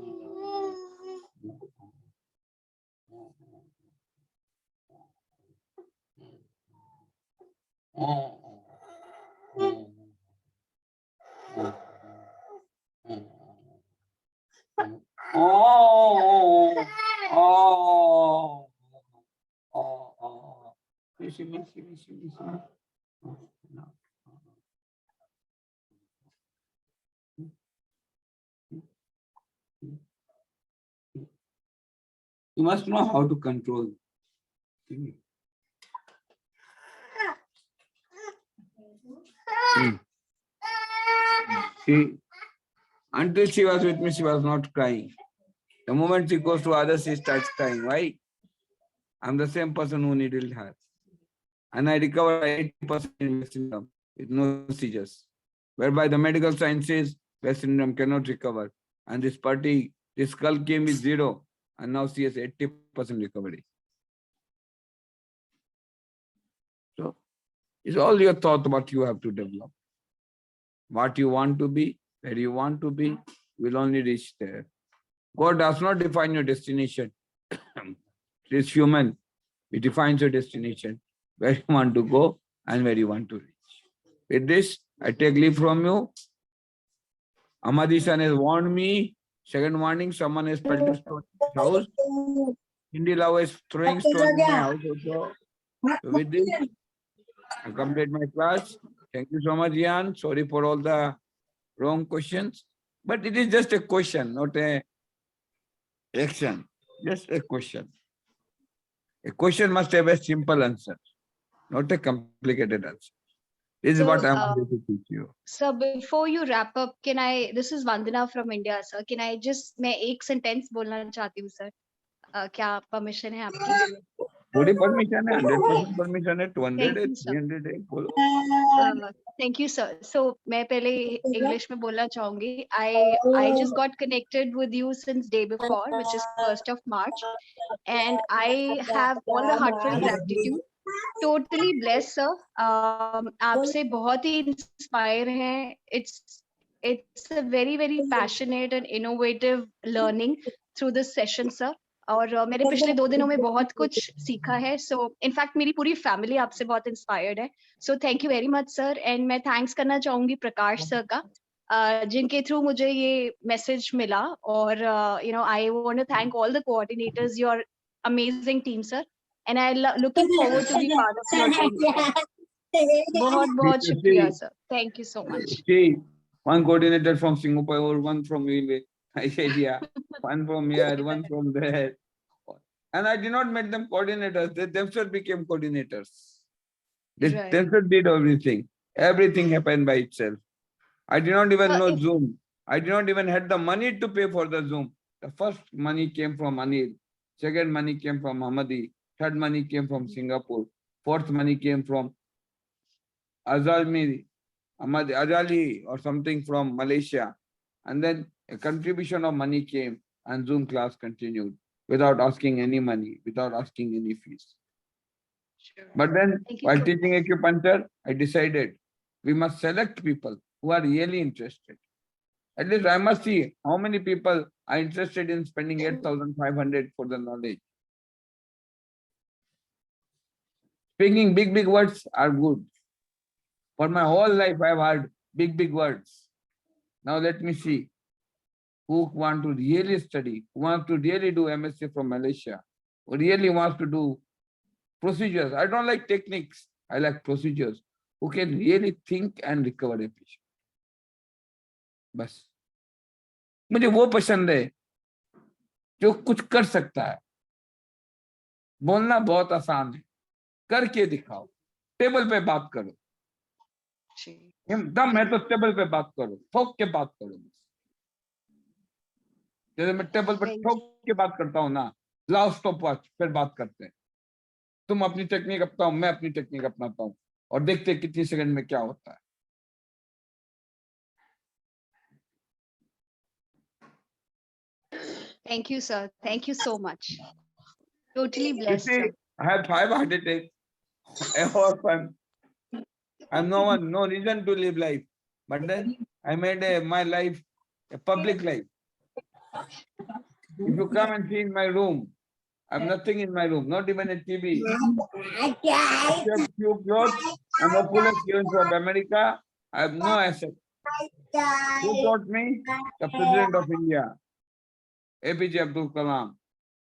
You must know how to control. See, until she was with me, she was not crying. The moment she goes to others, she starts crying. Why? I'm the same person who needed her. And I recovered 80% in West syndrome with no seizures. Whereby the medical science says West syndrome cannot recover. And this skull came with 0. And now she has 80% recovery. So it's all your thought what you have to develop. What you want to be, where you want to be, will only reach there. God does not define your destination. It is human. It defines your destination, where you want to go and where you want to reach. With this, I take leave from you. Amadi-san has warned me. Second warning, someone has pelted stone in his house. Hindi Lava is throwing stone in my house also. So with this, I complete my class. Thank you so much, Ian. Sorry for all the wrong questions. But it is just a question, not a action. Just a question. A question must have a simple answer, not a complicated answer. This is what I'm going to teach you. Sir, before you wrap up, can I? This is Vandana from India, sir. Can I just? मैं एक sentence बोलना चाहती हूँ, sir. क्या permission है आपकी? पूरी permission है, 100% परमिशन है, 200 है, Thank you, sir. 300 है, बोलो। Thank you, sir. So मैं पहले English में बोलना चाहूँगी. I just got connected with you since day before, which is 1st of March, and I have all the heartfelt gratitude. Totally blessed, sir. आपसे बहुत ही inspire हैं. It's a very passionate and innovative learning through this session, sir. और मैंने पिछले 2 दिनों में बहुत कुछ सीखा है. So इनफैक्ट मेरी पूरी फैमिली आपसे बहुत इंस्पायर्ड है. So thank you very much, sir. And मैं थैंक्स करना चाहूंगी प्रकाश सर का, जिनके थ्रू मुझे ये मैसेज मिला. और I want to thank all the coordinators, your amazing team, sir. And I looking forward to be part of your team. बहुत शुक्रिया, sir. Thank you so much. See, one coordinator from Singapore, one from Asia, one from here, one from there. And I did not make them coordinators. They themselves became coordinators. They Right. themselves did everything. Everything happened by itself. I did not even know Zoom. I did not even had the money to pay for the Zoom. The first money came from Anil. Second money came from Hamadi. Third money came from Singapore. Fourth money came from Azali or something from Malaysia. And then a contribution of money came and Zoom class continued without asking any money, without asking any fees. Sure. But then Thank you while so teaching acupuncture, I decided we must select people who are really interested. At least I must see how many people are interested in spending 8,500 for the knowledge. Speaking big words are good. For my whole life, I've heard big words. Now let me see who want to really study, who want to really do MSc from Malaysia, who really wants to do procedures. I don't like techniques. I like procedures. Who can really think and recover a patient. बस मुझे वो पसंद है जो कुछ कर सकता है. बोलना बहुत आसान है, करके दिखाओ. टेबल पे बात करो. दम है तो टेबल पे बात करो, ठोक के बात करो. जैसे मैं टेबल पर ठोक के बात करता हूँ ना, लाओ स्टॉप वॉच, फिर बात करते हैं. तुम अपनी टेक्निक अपनाओ, मैं अपनी टेक्निक अपनाता हूँ, और देखते हैं कितनी सेकंड में क्या होता है. Thank you, sir. Thank you so much. Totally blessed, You see, sir. I had 5 heart attacks. I'm no reason to live life. But then I made my life a public life. If you come and see in my room, I have nothing in my room, not even a TV. I have few clothes and opulence given from America. I have no asset. Who taught me? The President of India, APJ Abdul Kalam.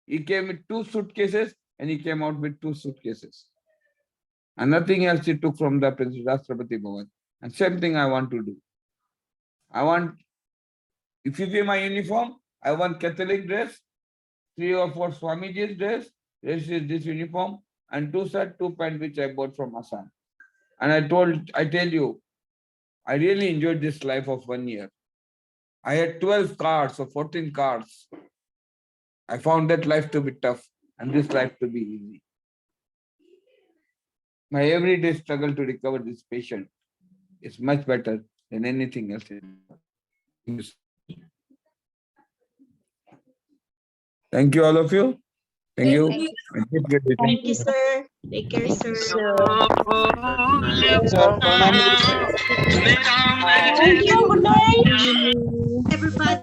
He came with 2 suitcases and he came out with 2 suitcases. And nothing else he took from the Rashtrapati Bhavan. And same thing I want to do. I want, if you see my uniform, I want Catholic dress, 3 or 4 Swamiji's dress, this is this uniform, and 2 shirt, 2 pants which I bought from Assam. And I tell you, I really enjoyed this life of 1 year. I had 12 cars or 14 cars. I found that life to be tough and this life to be easy. My everyday struggle to recover this patient is much better than anything else. Thank you, all of you. Thank you. Thank you, sir. Take care, sir. Thank you. Good night. Everybody.